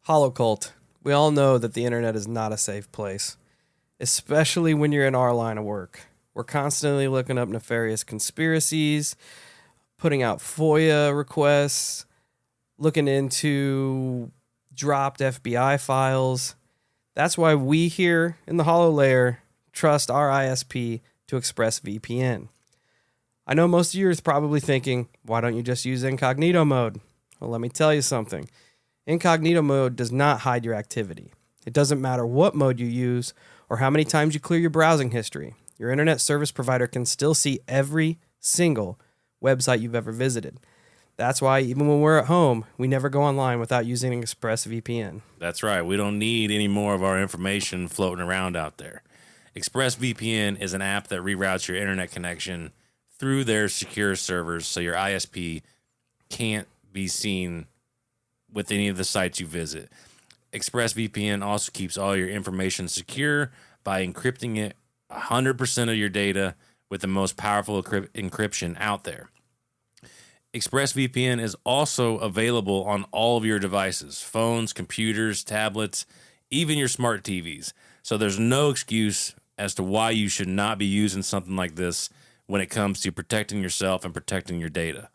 Holocult. We all know that the internet is not a safe place, especially when you're in our line of work. We're constantly looking up nefarious conspiracies, putting out FOIA requests, looking into dropped FBI files. That's why we here in the Holo Layer trust our ISP to ExpressVPN. I know most of you are probably thinking, why don't you just use incognito mode? Well, let me tell you something. Incognito mode does not hide your activity. It doesn't matter what mode you use or how many times you clear your browsing history. Your internet service provider can still see every single website you've ever visited. That's why even when we're at home, we never go online without using ExpressVPN. That's right. We don't need any more of our information floating around out there. ExpressVPN is an app that reroutes your internet connection through their secure servers so your ISP can't be seen with any of the sites you visit. ExpressVPN also keeps all your information secure by encrypting it 100% of your data with the most powerful encryption out there. ExpressVPN is also available on all of your devices, phones, computers, tablets, even your smart TVs. So there's no excuse as to why you should not be using something like this when it comes to protecting yourself and protecting your data.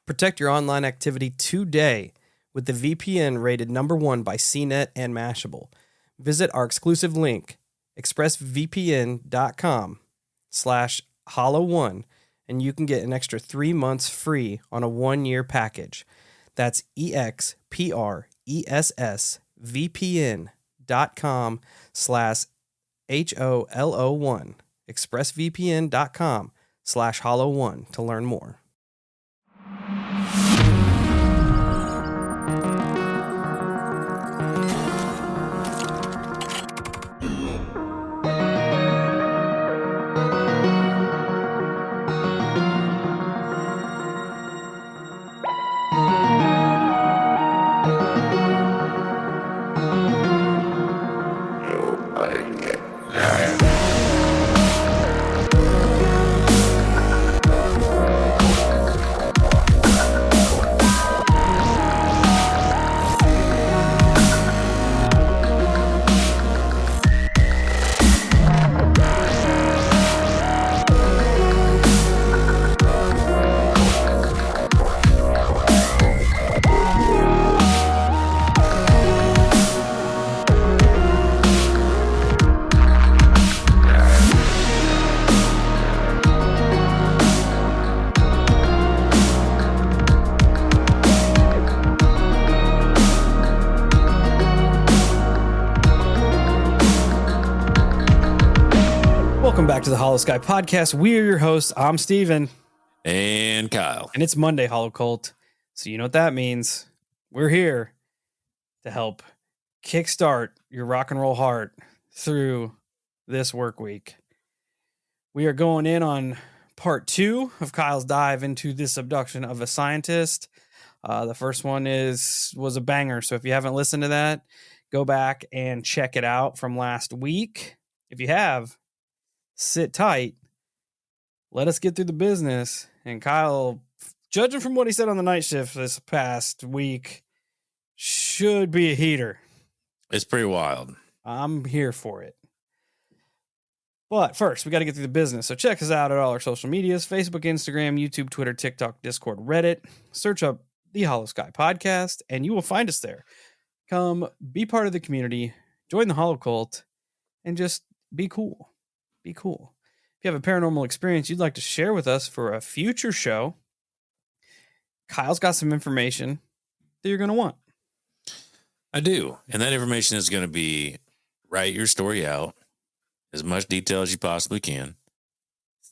Protect your online activity today with the VPN rated #1 by CNET and Mashable. Visit our exclusive link, expressvpn.com/hollow1, and you can get an extra 3 months free on a 1-year package. That's expressvpn.com/HOLO1, expressvpn.com/hollow1 to learn more. Welcome back to the Hollow Sky Podcast. We are your hosts. I'm Steven. And Kyle. And it's Monday, Holocult. So you know what that means. We're here to help kickstart your rock and roll heart through this work week. We are going in on part 2 of Kyle's dive into this abduction of a scientist. The first one was a banger. So if you haven't listened to that, go back and check it out from last week. If you have, sit tight. Let us get through the business. And Kyle, judging from what he said on the night shift this past week, should be a heater. It's pretty wild. I'm here for it. But first, we got to get through the business. So check us out at all our social medias: Facebook, Instagram, YouTube, Twitter, TikTok, Discord, Reddit. Search up the Hollow Sky Podcast, and you will find us there. Come be part of the community, join the Hollow Cult, and just be cool. Be cool. If you have a paranormal experience you'd like to share with us for a future show, Kyle's got some information that you're going to want. I do. And that information is going to be write your story out, as much detail as you possibly can.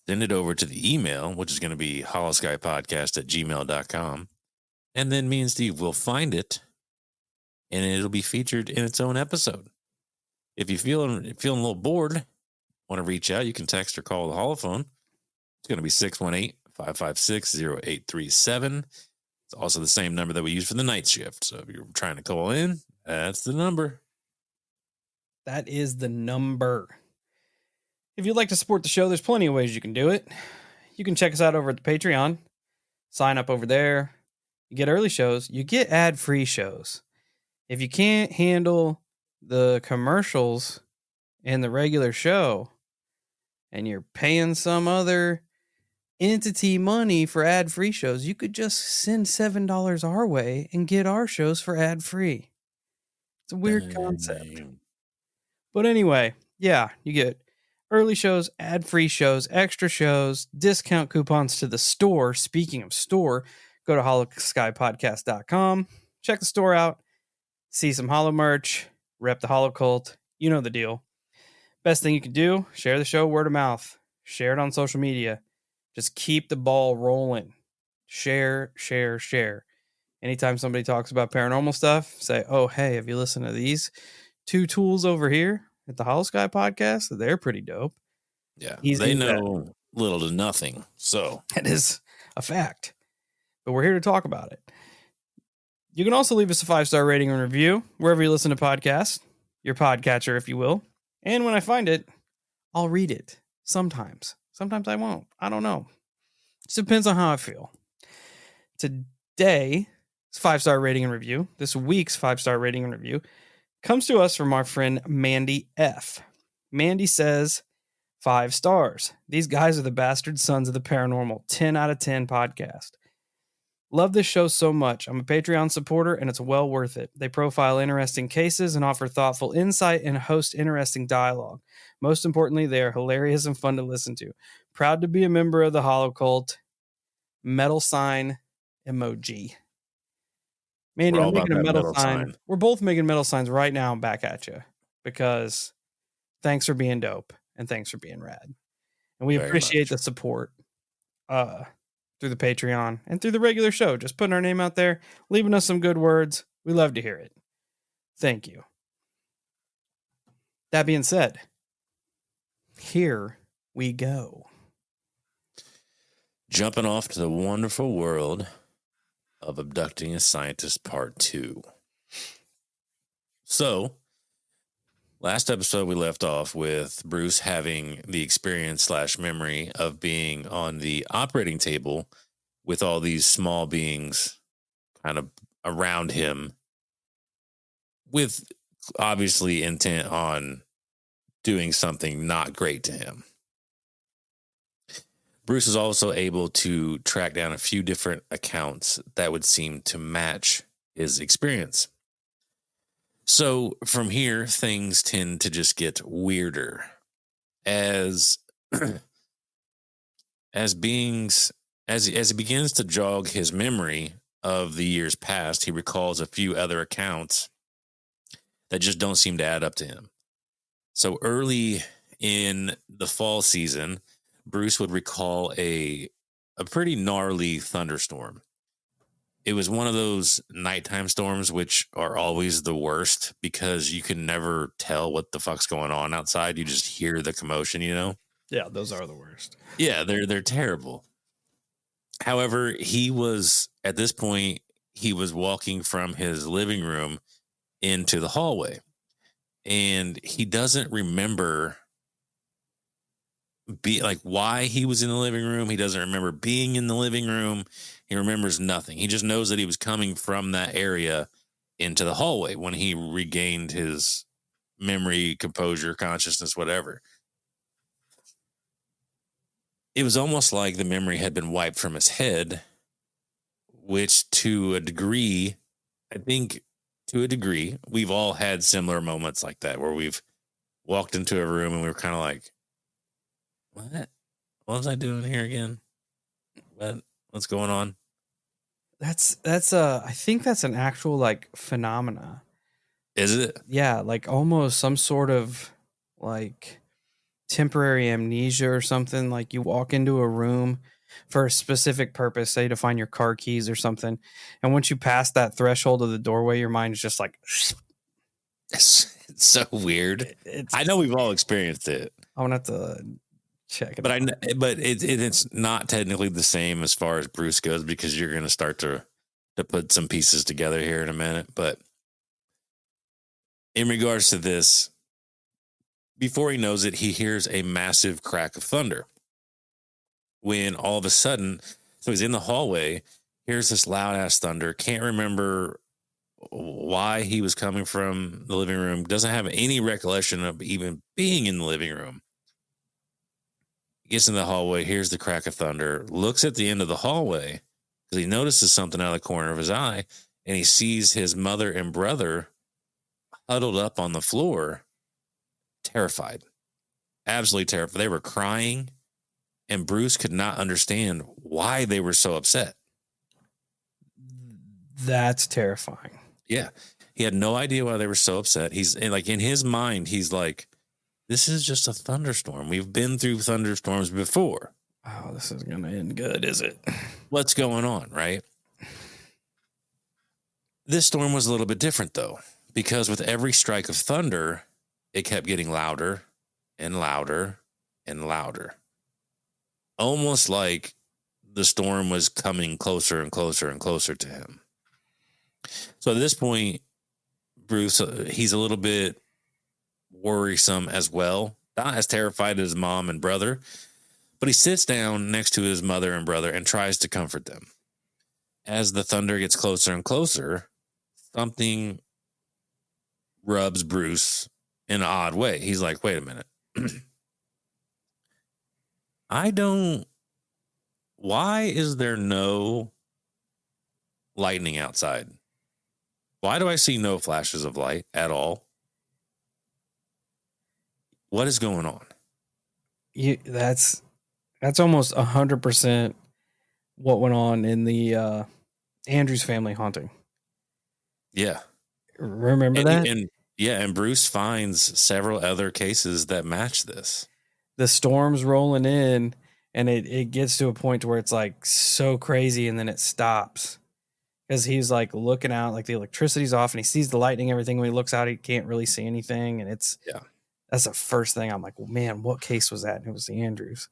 Send it over to the email, which is going to be hollowskypodcast@gmail.com. And then me and Steve will find it, and it'll be featured in its own episode. If you're feeling a little bored, want to reach out, you can text or call the holophone. It's going to be 618-556-0837. It's also the same number that we use for the night shift. So if you're trying to call in, that's the number. That is the number. If you'd like to support the show, there's plenty of ways you can do it. You can check us out over at the Patreon. Sign up over there. You get early shows. You get ad-free shows. If you can't handle the commercials in the regular show and you're paying some other entity money for ad-free shows, you could just send $7 our way and get our shows for ad-free. It's a weird concept. Dang. But anyway, yeah, you get early shows, ad-free shows, extra shows, discount coupons to the store. Speaking of store, go to hollowskypodcast.com, check the store out, see some hollow merch, rep the hollow cult. You know the deal. Best thing you can do, share the show word of mouth, share it on social media. Just keep the ball rolling. Share, share, share. Anytime somebody talks about paranormal stuff, say, oh, hey, have you listened to these two tools over here at the Hollow Sky podcast? They're pretty dope. Yeah, Easy they as that. know little to nothing. So That is a fact. But we're here to talk about it. You can also leave us a 5-star rating and review wherever you listen to podcasts, your podcatcher, if you will. And when I find it, I'll read it. Sometimes. Sometimes I won't. I don't know. Just depends on how I feel. Today's 5-star rating and review, this week's 5-star rating and review, comes to us from our friend Mandy F. Mandy says, 5 stars. These guys are the bastard sons of the paranormal. 10 out of 10 podcast. Love this show so much. I'm a Patreon supporter and it's well worth it. They profile interesting cases and offer thoughtful insight and host interesting dialogue. Most importantly, they are hilarious and fun to listen to. Proud to be a member of the Hollow Cult. Metal sign emoji. Mandy, we're all I'm about making a that metal metal sign. sign. We're both making metal signs right now back at you because thanks for being dope and thanks for being rad. And we Very appreciate much. the support through the Patreon and through the regular show. Just putting our name out there, leaving us some good words. We love to hear it. Thank you. That being said, here we go. Jumping off to the wonderful world of Abducting a Scientist Part 2. So, last episode we left off with Bruce having the experience / memory of being on the operating table with all these small beings kind of around him, with obviously intent on doing something not great to him. Bruce is also able to track down a few different accounts that would seem to match his experience. So from here, things tend to just get weirder as as he begins to jog his memory of the years past. He recalls a few other accounts that just don't seem to add up to him. So early in the fall season, Bruce would recall a pretty gnarly thunderstorm. It was one of those nighttime storms, which are always the worst because you can never tell what the fuck's going on outside. You just hear the commotion, you know? Yeah, those are the worst. Yeah, they're terrible. However, at this point, he was walking from his living room into the hallway, and he doesn't remember why he was in the living room. He doesn't remember being in the living room. He remembers nothing. He just knows that he was coming from that area into the hallway when he regained his memory, composure, consciousness, whatever. It was almost like the memory had been wiped from his head, which to a degree, we've all had similar moments like that where we've walked into a room and we were kind of like, what was I doing here again? What's going on? That's I think that's an actual like phenomena. Is it? Yeah, like almost some sort of like temporary amnesia or something. Like you walk into a room for a specific purpose, say to find your car keys or something, and once you pass that threshold of the doorway, your mind is just like It's so weird. I know we've all experienced it. I'm gonna have to check it. But it's not technically the same as far as Bruce goes, because you're going to start to put some pieces together here in a minute. But in regards to this, before he knows it, he hears a massive crack of thunder. When all of a sudden, so he's in the hallway, hears this loud ass thunder, can't remember why he was coming from the living room. Doesn't have any recollection of even being in the living room. Gets in the hallway, hears the crack of thunder, looks at the end of the hallway because he notices something out of the corner of his eye, and he sees his mother and brother huddled up on the floor, terrified, absolutely terrified. They were crying, and Bruce could not understand why they were so upset. That's terrifying. Yeah. He had no idea why they were so upset. He's like, in his mind, he's like, this is just a thunderstorm. We've been through thunderstorms before. Oh, this isn't going to end good, is it? What's going on, right? This storm was a little bit different, though, because with every strike of thunder, it kept getting louder and louder and louder. Almost like the storm was coming closer and closer and closer to him. So at this point, Bruce, he's a little bit worrisome as well. Not as terrified as mom and brother, but he sits down next to his mother and brother and tries to comfort them. As the thunder gets closer and closer, something rubs Bruce in an odd way. He's like, wait a minute. Why is there no lightning outside? Why do I see no flashes of light at all? What is going on? That's almost 100% what went on in the Andrews family haunting. Yeah. Remember that? And Bruce finds several other cases that match this. The storm's rolling in, and it gets to a point where it's like so crazy, and then it stops. Because he's like looking out, like the electricity's off, and he sees the lightning, everything. When he looks out, he can't really see anything. And that's the first thing I'm like, well, man, what case was that? And it was the Andrews.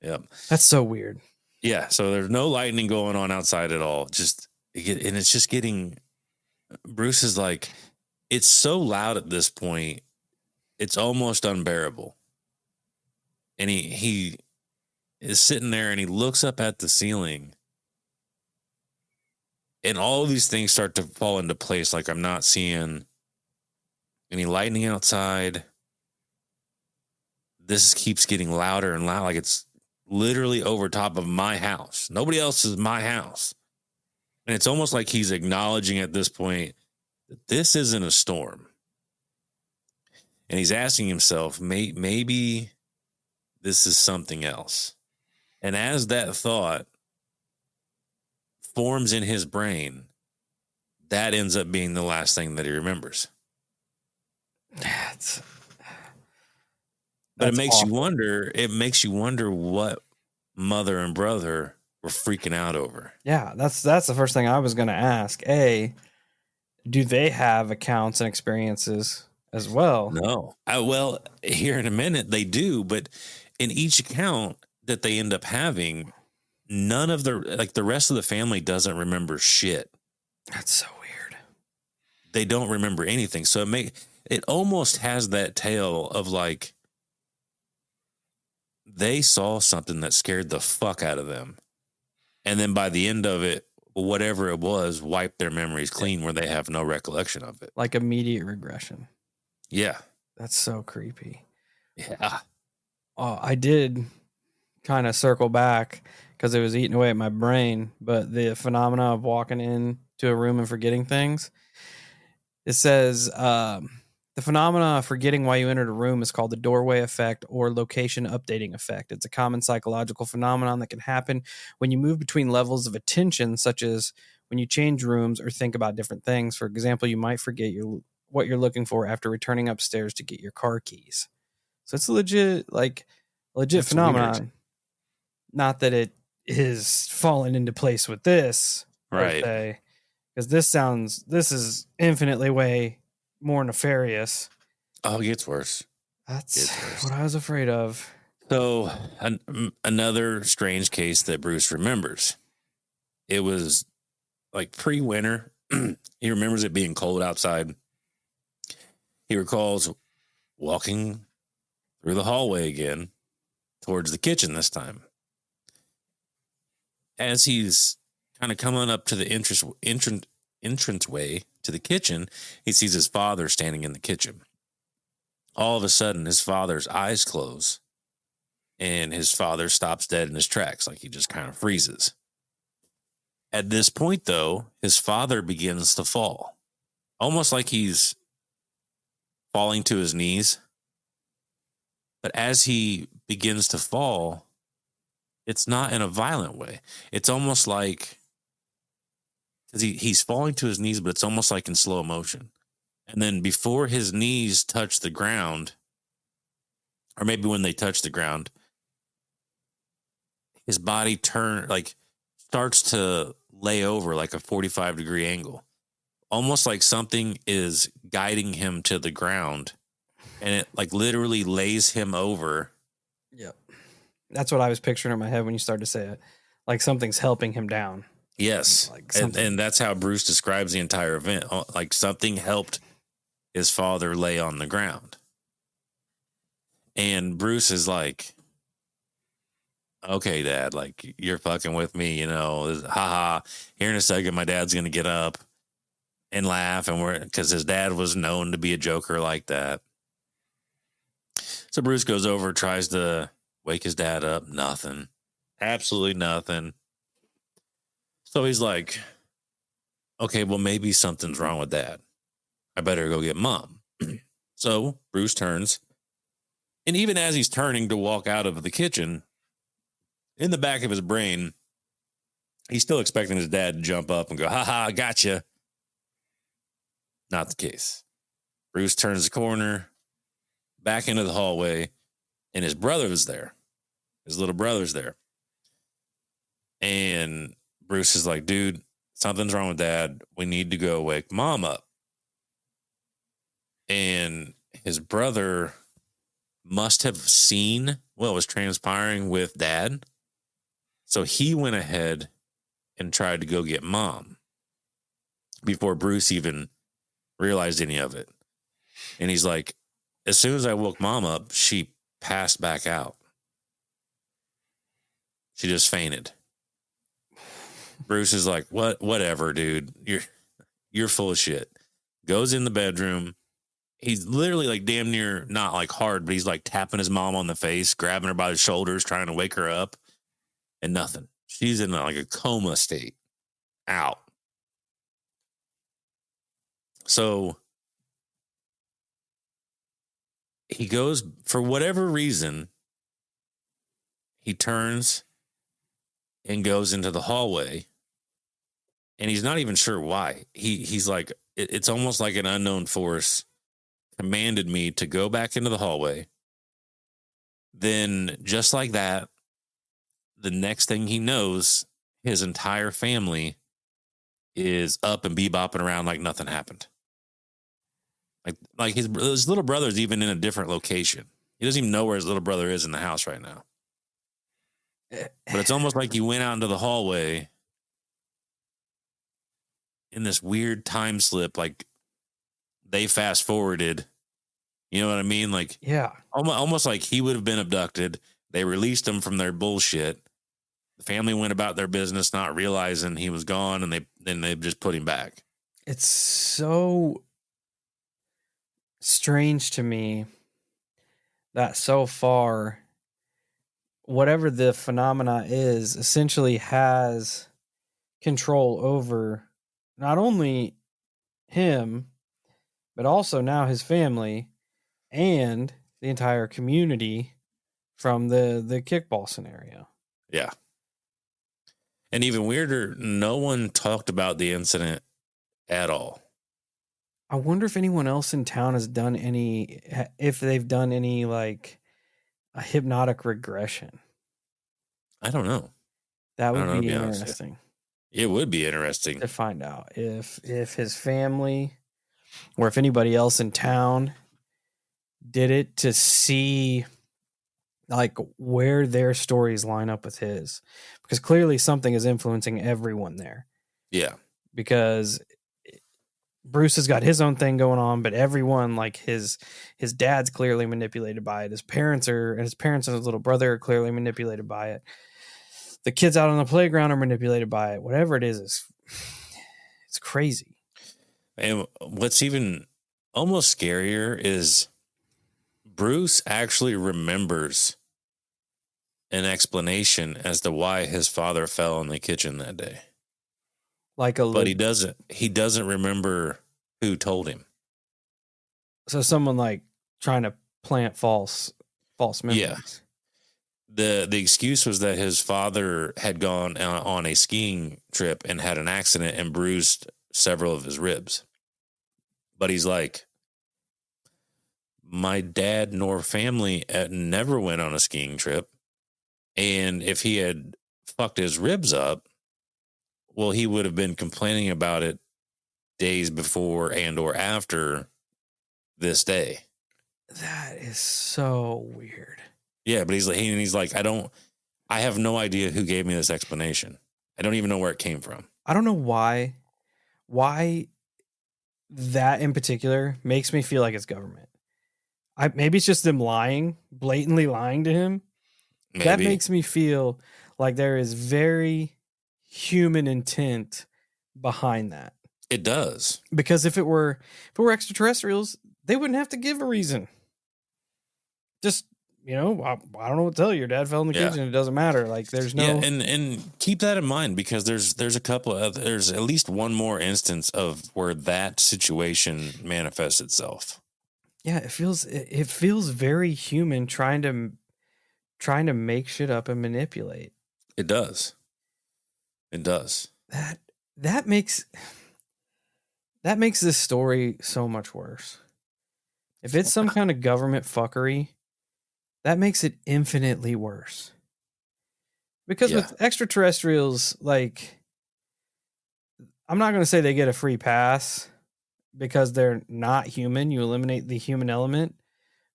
Yep. That's so weird. Yeah. So there's no lightning going on outside at all. And it's just getting, Bruce is like, it's so loud at this point, it's almost unbearable. And he is sitting there and he looks up at the ceiling, and all of these things start to fall into place. Like, I'm not seeing any lightning outside. This keeps getting louder and louder. Like, it's literally over top of my house. Nobody else is my house. And it's almost like he's acknowledging at this point that this isn't a storm. And he's asking himself, maybe this is something else. And as that thought forms in his brain, that ends up being the last thing that he remembers. But it makes awful. you wonder. It makes you wonder what mother and brother were freaking out over. Yeah, that's the first thing I was going to ask. Do they have accounts and experiences as well? No. Well, here in a minute they do, but in each account that they end up having, none of the rest of the family doesn't remember shit. That's so weird. They don't remember anything. So it almost has that tale of like, they saw something that scared the fuck out of them. And then by the end of it, whatever it was, wiped their memories clean where they have no recollection of it. Like immediate regression. Yeah. That's so creepy. Yeah. Oh, I did kind of circle back because it was eating away at my brain, but the phenomena of walking into a room and forgetting things, it says the phenomena of forgetting why you entered a room is called the doorway effect or location updating effect. It's a common psychological phenomenon that can happen when you move between levels of attention, such as when you change rooms or think about different things. For example, you might forget what you're looking for after returning upstairs to get your car keys. So it's legit phenomenon. Weird. Not that it is falling into place with this, right? Because this is infinitely way more nefarious. Oh, it gets worse. That's what I was afraid of. So another strange case that Bruce remembers. It was like pre-winter. He remembers it being cold outside. He recalls walking through the hallway again towards the kitchen this time. As he's kind of coming up to the entranceway to the kitchen, he sees his father standing in the kitchen. All of a sudden, his father's eyes close and his father stops dead in his tracks, like he just kind of freezes. At this point, though, his father begins to fall, almost like he's falling to his knees. But as he begins to fall, it's not in a violent way. It's almost like, because he's falling to his knees, but it's almost like in slow motion. And then before his knees touch the ground, or maybe when they touch the ground, his body starts to lay over like a 45-degree angle, almost like something is guiding him to the ground, and it like literally lays him over. Yep. That's what I was picturing in my head when you started to say it. Like something's helping him down. Yes. Like and that's how Bruce describes the entire event. Like something helped his father lay on the ground. And Bruce is like, okay, Dad, like you're fucking with me, you know, haha. Here in a second, my dad's going to get up and laugh, and because his dad was known to be a joker like that. So Bruce goes over, tries to wake his dad up. Nothing. Absolutely nothing. So he's like, okay, well, maybe something's wrong with Dad. I better go get Mom. So Bruce turns. And even as he's turning to walk out of the kitchen, in the back of his brain, he's still expecting his dad to jump up and go, haha, I gotcha. Not the case. Bruce turns the corner, back into the hallway, and his brother is there. His little brother's there. And Bruce is like, dude, something's wrong with Dad. We need to go wake Mom up. And his brother must have seen what was transpiring with Dad. So he went ahead and tried to go get Mom before Bruce even realized any of it. And he's like, as soon as I woke Mom up, she passed back out. She just fainted. Bruce is like, whatever, dude. You're full of shit. Goes in the bedroom. He's literally like damn near, not like hard, but he's like tapping his mom on the face, grabbing her by the shoulders, trying to wake her up, and nothing. She's in like a coma state, out. So he goes, for whatever reason, he turns and goes into the hallway, and he's not even sure why. He's like, it's almost like an unknown force commanded me to go back into the hallway. Then just like that, the next thing he knows, his entire family is up and bebopping around like nothing happened. Like his little brother's even in a different location. He doesn't even know where his little brother is in the house right now. But it's almost like he went out into the hallway in this weird time slip, like they fast forwarded. You know what I mean? Like, yeah, almost like he would have been abducted. They released him from their bullshit. The family went about their business, not realizing he was gone, and they just put him back. It's so strange to me that so far, whatever the phenomena is, essentially has control over not only him, but also now his family and the entire community from the kickball scenario. Yeah. And even weirder, no one talked about the incident at all. I wonder if anyone else in town has done if they've done any like a hypnotic regression. I don't know. That would be interesting. It would be interesting to find out if his family or if anybody else in town did it, to see like where their stories line up with his, because clearly something is influencing everyone there. Yeah. Because Bruce has got his own thing going on, but everyone, like his dad's clearly manipulated by it. His parents and his little brother are clearly manipulated by it. The kids out on the playground are manipulated by it. Whatever it is, it's crazy. And what's even almost scarier is Bruce actually remembers an explanation as to why his father fell in the kitchen that day. Like But he doesn't remember who told him. so someone like trying to plant false Yeah. memories. The excuse was that his father had gone on a skiing trip and had an accident and bruised several of his ribs. But he's like, my dad nor family never went on a skiing trip. And if he had fucked his ribs up, well, he would have been complaining about it days before and or after this day. That is so weird. Yeah, but he's like, I have no idea who gave me this explanation. I don't even know where it came from. I don't know why that in particular makes me feel like it's government. Maybe it's just them lying, blatantly lying to him. That Maybe makes me feel like there is very human intent behind that. it does. Because if it were extraterrestrials, they wouldn't have to give a reason. Just I don't know what to tell you. Your dad fell in the Yeah. kitchen. It doesn't matter. Like there's no. Yeah, and keep that in mind because there's a couple of there's at least one more instance of where that situation manifests itself. Yeah, it feels very human trying to make shit up and manipulate. It does. It does. That makes this story so much worse. If it's some kind of government fuckery, that makes it infinitely worse. Because Yeah. with extraterrestrials, like, I'm not going to say they get a free pass because they're not human. You eliminate the human element,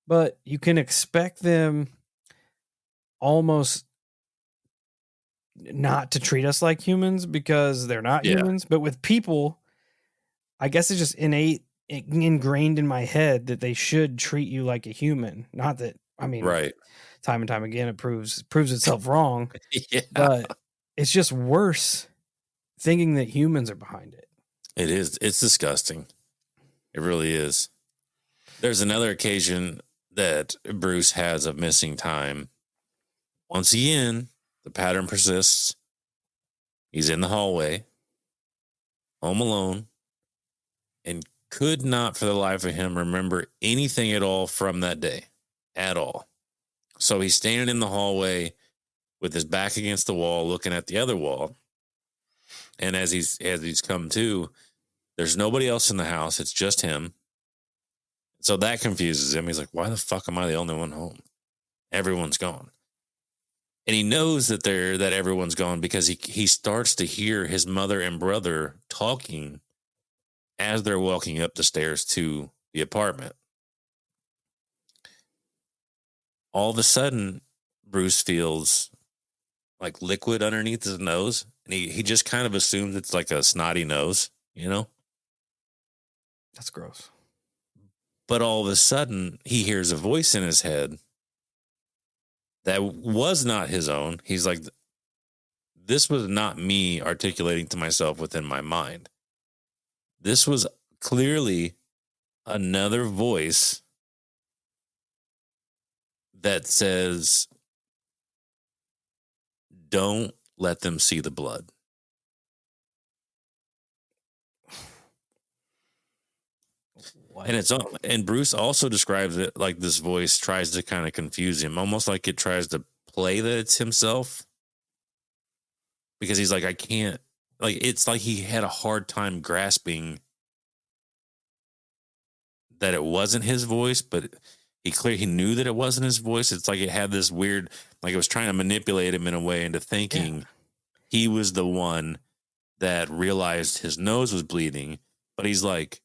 but you can expect them almost not to treat us like humans because they're not Yeah. humans. But with people, I guess it's just ingrained in my head that they should treat you like a human. Not that, I mean, Right. time and time again, it proves itself wrong, Yeah. but it's just worse thinking that humans are behind it. It is. It's disgusting. It really is. There's another occasion that Bruce has of missing time. Once again, the pattern persists. He's in the hallway, home alone, and could not for the life of him remember anything at all from that day. At all. So he's standing in the hallway with his back against the wall, looking at the other wall. And as he's come to, there's nobody else in the house. It's just him. So that confuses him. He's like, why the fuck am I the only one home? Everyone's gone. And he knows that everyone's gone because he starts to hear his mother and brother talking as they're walking up the stairs to the apartment. All of a sudden, Bruce feels like liquid underneath his nose. And he just kind of assumes it's like a snotty nose, That's gross. But all of a sudden, he hears a voice in his head that was not his own. He's like, this was not me articulating to myself within my mind. This was clearly another voice that says, don't let them see the blood. What? And Bruce also describes it like this voice tries to kind of confuse him, almost like it tries to play that it's himself. Because he's like, I can't, like, it's like he had a hard time grasping that it wasn't his voice, but he knew that it wasn't his voice. It's like it had this weird, like it was trying to manipulate him in a way into thinking he was the one that realized his nose was bleeding. But he's like,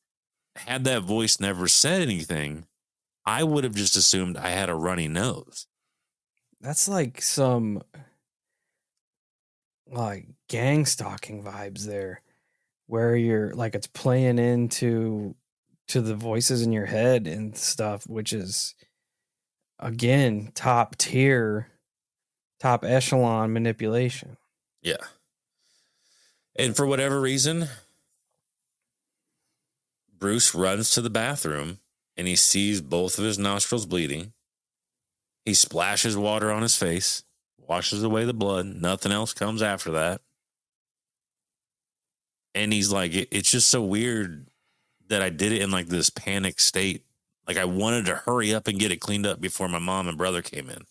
had that voice never said anything, I would have just assumed I had a runny nose. That's like some like gang stalking vibes there, where you're like it's playing into the voices in your head and stuff, which is again top tier, top echelon manipulation. Yeah. And for whatever reason, Bruce runs to the bathroom and he sees both of his nostrils bleeding. He splashes water on his face, washes away the blood. Nothing else comes after that. And he's like, it's just so weird that I did it in like this panic state. Like I wanted to hurry up and get it cleaned up before my mom and brother came in.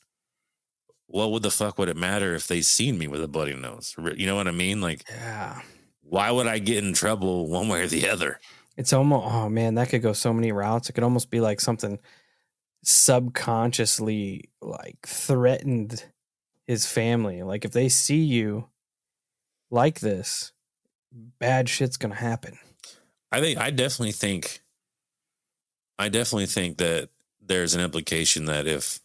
What would the fuck would it matter if they seen me with a bloody nose? You know what I mean? Like, Yeah. Why would I get in trouble one way or the other? It's almost, oh man, that could go so many routes. It could almost be like something subconsciously like threatened his family. Like if they see you like this, bad shit's gonna happen. I definitely think that there's an implication that if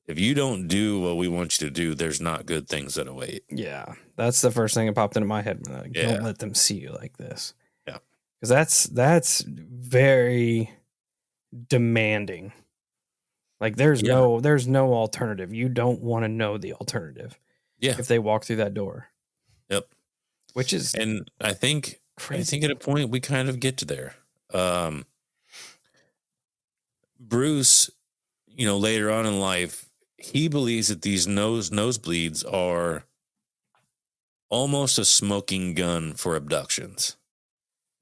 you don't do what we want you to do, there's not good things that await. Yeah, that's the first thing that popped into my head. Like, Yeah. Don't let them see you like this. Yeah, because that's very demanding. Like there's no alternative. You don't want to know the alternative. Yeah. If they walk through that door. Yep. Which is, and I think crazy. at a point we kind of get to there. Bruce, later on in life, he believes that these nosebleeds are almost a smoking gun for abductions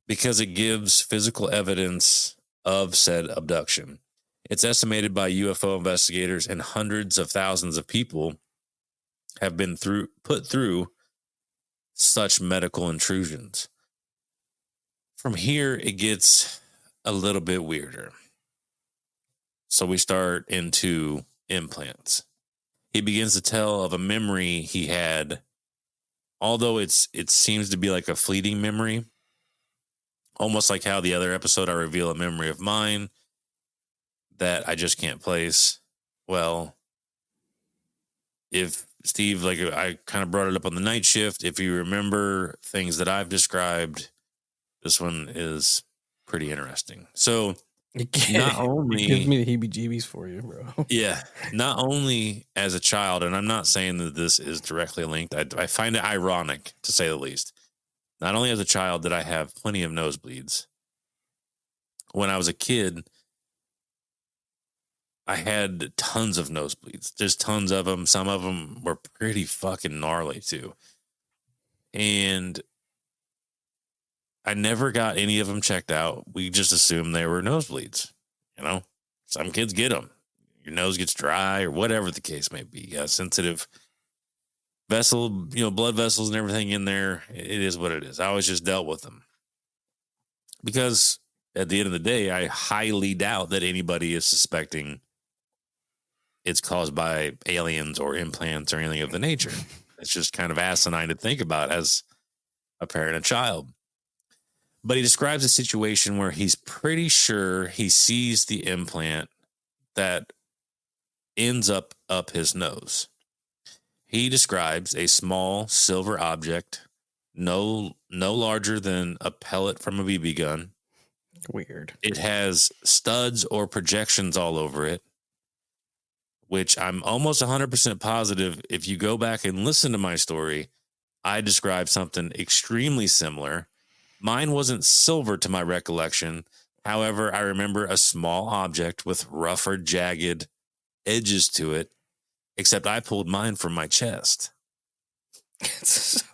because it gives physical evidence of said abduction. It's estimated by UFO investigators and hundreds of thousands of people have been put through such medical intrusions. From here, it gets a little bit weirder. So we start into implants. He begins to tell of a memory he had, although it seems to be like a fleeting memory, almost like how the other episode I reveal a memory of mine that I just can't place. Well, if Steve, like I kind of brought it up on the night shift, if you remember things that I've described, this one is pretty interesting. So not only it gives me the heebie-jeebies for you, bro. Yeah, not only as a child, and I'm not saying that this is directly linked. I find it ironic, to say the least. Not only as a child did I have plenty of nosebleeds. When I was a kid, I had tons of nosebleeds. Just tons of them. Some of them were pretty fucking gnarly too. And I never got any of them checked out. We just assumed they were nosebleeds. Some kids get them. Your nose gets dry or whatever the case may be. Sensitive vessel, blood vessels and everything in there. It is what it is. I always just dealt with them because at the end of the day, I highly doubt that anybody is suspecting it's caused by aliens or implants or anything of the nature. It's just kind of asinine to think about as a parent and child. But he describes a situation where he's pretty sure he sees the implant that ends up his nose. He describes a small silver object, no larger than a pellet from a BB gun. Weird. It has studs or projections all over it, which I'm almost 100% positive if you go back and listen to my story, I described something extremely similar. Mine wasn't silver to my recollection. However, I remember a small object with rough or jagged edges to it, except I pulled mine from my chest. It's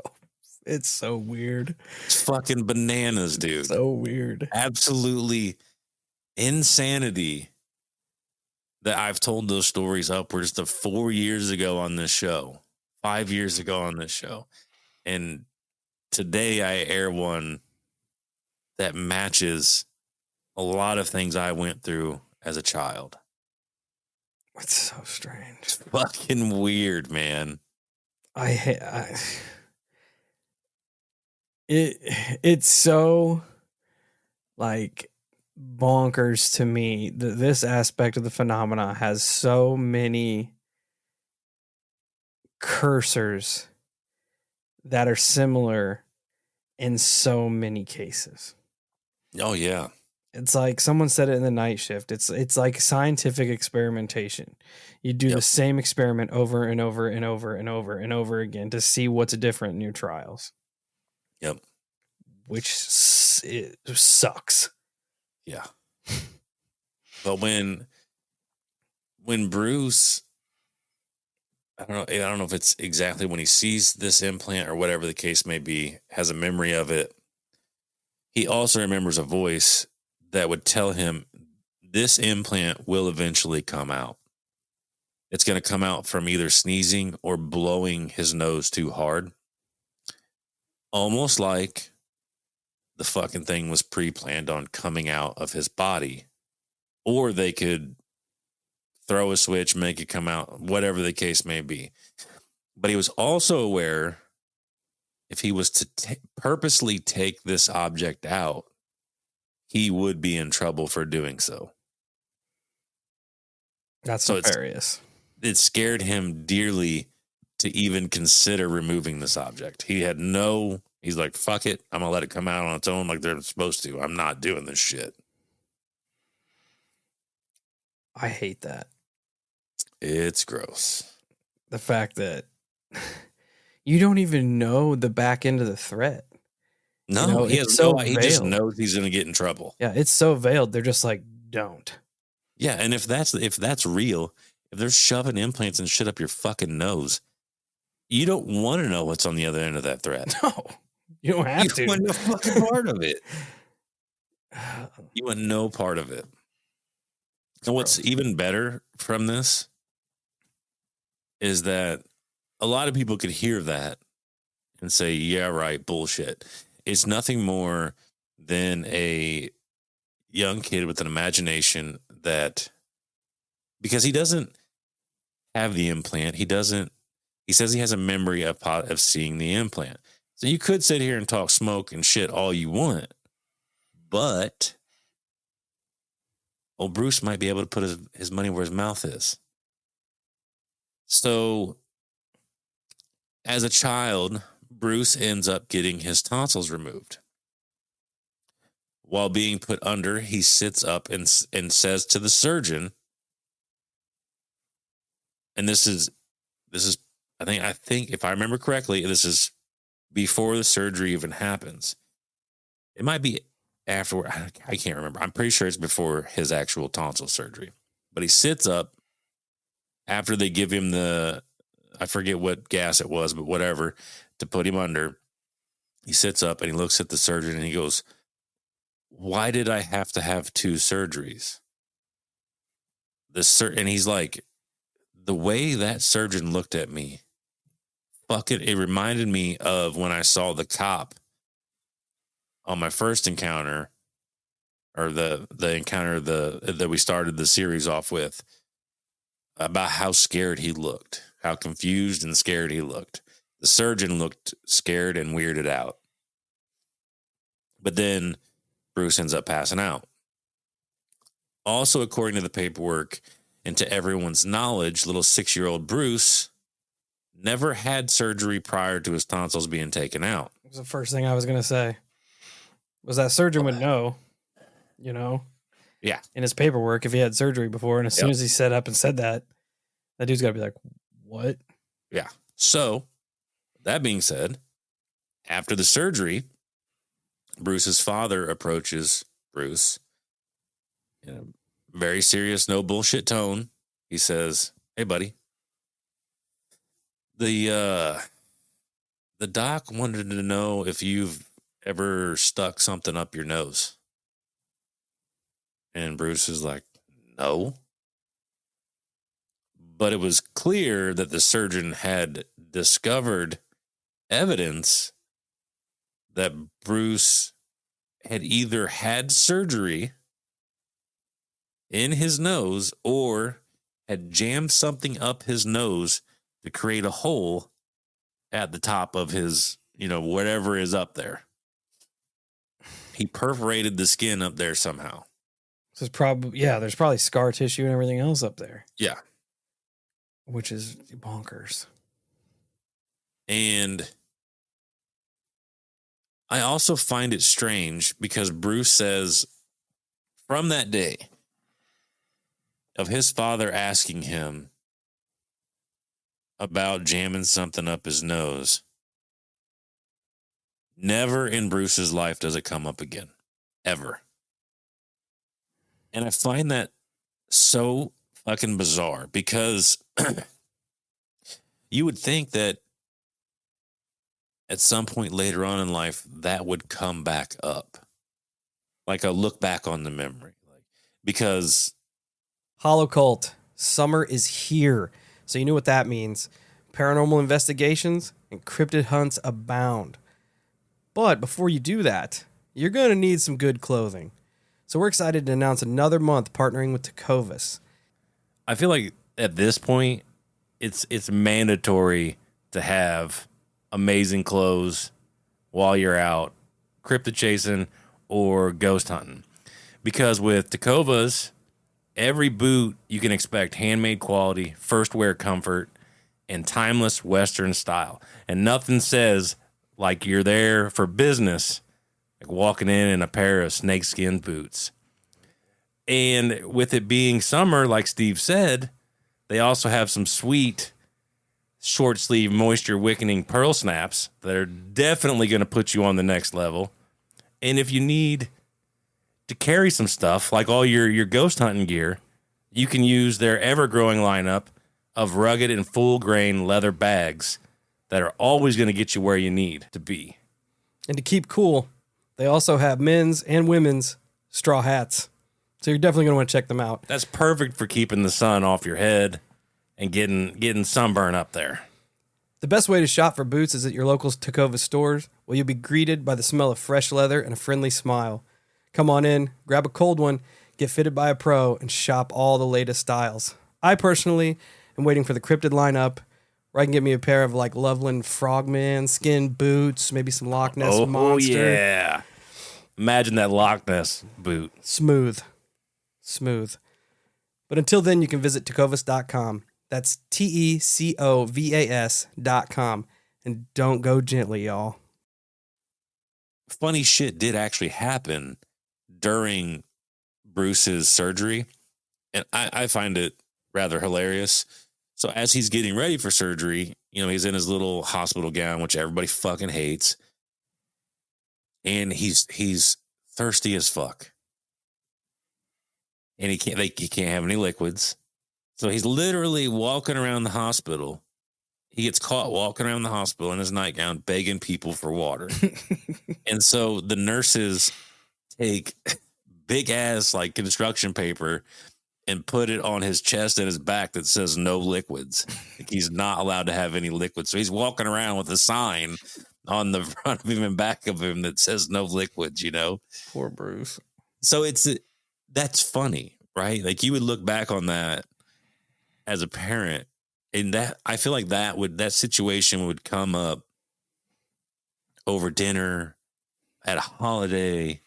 so weird. It's fucking bananas, dude. So weird. Absolutely insanity that I've told those stories upwards to 4 years ago on this show, 5 years ago on this show. And today I air one that matches a lot of things I went through as a child. It's so strange. It's fucking weird, man. It's so like bonkers to me that this aspect of the phenomena has so many cursors that are similar in so many cases. Oh yeah. It's like someone said it in the night shift. It's like scientific experimentation. You do the same experiment over and over and over and over and over again to see what's different in your trials. Yep. Which it sucks. Yeah. But when Bruce, I don't know if it's exactly when he sees this implant or whatever the case may be, has a memory of it. He also remembers a voice that would tell him this implant will eventually come out. It's going to come out from either sneezing or blowing his nose too hard. Almost like the fucking thing was pre-planned on coming out of his body. Or they could throw a switch, make it come out, whatever the case may be. But he was also aware if he was to purposely take this object out, he would be in trouble for doing so. That's So nefarious. It scared him dearly to even consider removing this object. He's like, fuck it. I'm going to let it come out on its own like they're supposed to. I'm not doing this shit. I hate that. It's gross. The fact that you don't even know the back end of the threat. No, he has no. He just knows he's going to get in trouble. Yeah, it's so veiled. They're just like, don't. Yeah, and if that's real, if they're shoving implants and shit up your fucking nose, you don't want to know what's on the other end of that threat. No, you don't have to. You want no fucking part of it. You want no part of it. And what's even better from this is that a lot of people could hear that and say, yeah, right, bullshit. It's nothing more than a young kid with an imagination that, because he doesn't have the implant, he says he has a memory of seeing the implant. So you could sit here and talk smoke and shit all you want, but old Bruce might be able to put his money where his mouth is. So as a child, Bruce ends up getting his tonsils removed. While being put under, he sits up and says to the surgeon, and this is I think if I remember correctly, this is before the surgery even happens. It might be afterward. I can't remember. I'm pretty sure it's before his actual tonsil surgery. But he sits up after they give him I forget what gas it was, but whatever, to put him under. He sits up and he looks at the surgeon and he goes, why did I have to have 2 surgeries? And he's like, the way that surgeon looked at me, it reminded me of when I saw the cop on my first encounter, or the encounter that we started the series off with, about how scared he looked, how confused and scared he looked. The surgeon looked scared and weirded out. But then Bruce ends up passing out. Also, according to the paperwork and to everyone's knowledge, little 6-year-old Bruce never had surgery prior to his tonsils being taken out. It was the first thing I was going to say. Was that surgeon would know, Yeah. in his paperwork if he had surgery before. And as soon as he sat up and said that dude's got to be like, what? Yeah. So, that being said, after the surgery, Bruce's father approaches Bruce in a very serious, no bullshit tone. He says, hey, buddy, the doc wanted to know if you've ever stuck something up your nose. And Bruce is like, no. But it was clear that the surgeon had discovered evidence that Bruce had either had surgery in his nose or had jammed something up his nose to create a hole at the top of his, whatever is up there. He perforated the skin up there somehow. So there's probably scar tissue and everything else up there. Yeah. Which is bonkers. And I also find it strange because Bruce says from that day of his father asking him about jamming something up his nose, never in Bruce's life does it come up again. Ever. And I find that so fucking bizarre because you would think that at some point later on in life that would come back up, like a look back on the memory, like because Holocult. Summer is here. So you know what that means. Paranormal investigations and cryptid hunts abound. But before you do that, you're going to need some good clothing. So we're excited to announce another month partnering with Tecovas. I feel like at this point it's mandatory to have amazing clothes while you're out cryptid chasing or ghost hunting, because with Tecovas, every boot you can expect handmade quality, first wear comfort, and timeless Western style. And nothing says like you're there for business, like walking in a pair of snakeskin boots. And with it being summer, like Steve said, they also have some sweet short sleeve moisture wicking pearl snaps that are definitely going to put you on the next level. And if you need to carry some stuff like all your ghost hunting gear, you can use their ever growing lineup of rugged and full grain leather bags that are always going to get you where you need to be. And to keep cool, they also have men's and women's straw hats. So you're definitely going to want to check them out. That's perfect for keeping the sun off your head and getting sunburn up there. The best way to shop for boots is at your local Tecovas stores, where you'll be greeted by the smell of fresh leather and a friendly smile. Come on in, grab a cold one, get fitted by a pro, and shop all the latest styles. I personally am waiting for the cryptid lineup, where I can get me a pair of like Loveland Frogman skin boots, maybe some Loch Ness Monster. Oh, yeah. Imagine that Loch Ness boot. Smooth. But until then, you can visit Tecovas.com. That's TECOVAS.com. And don't go gently, y'all. Funny shit did actually happen during Bruce's surgery, and I find it rather hilarious. So as he's getting ready for surgery, he's in his little hospital gown, which everybody fucking hates, and he's thirsty as fuck, and he can't have any liquids, so he's literally walking around the hospital. He gets caught walking around the hospital in his nightgown, begging people for water. And so the nurses take big ass like construction paper and put it on his chest and his back that says no liquids. Like he's not allowed to have any liquids. So he's walking around with a sign on the front of him and back of him that says no liquids, Poor Bruce. So that's funny, right? Like you would look back on that as a parent, and that I feel like that situation would come up over dinner at a holiday.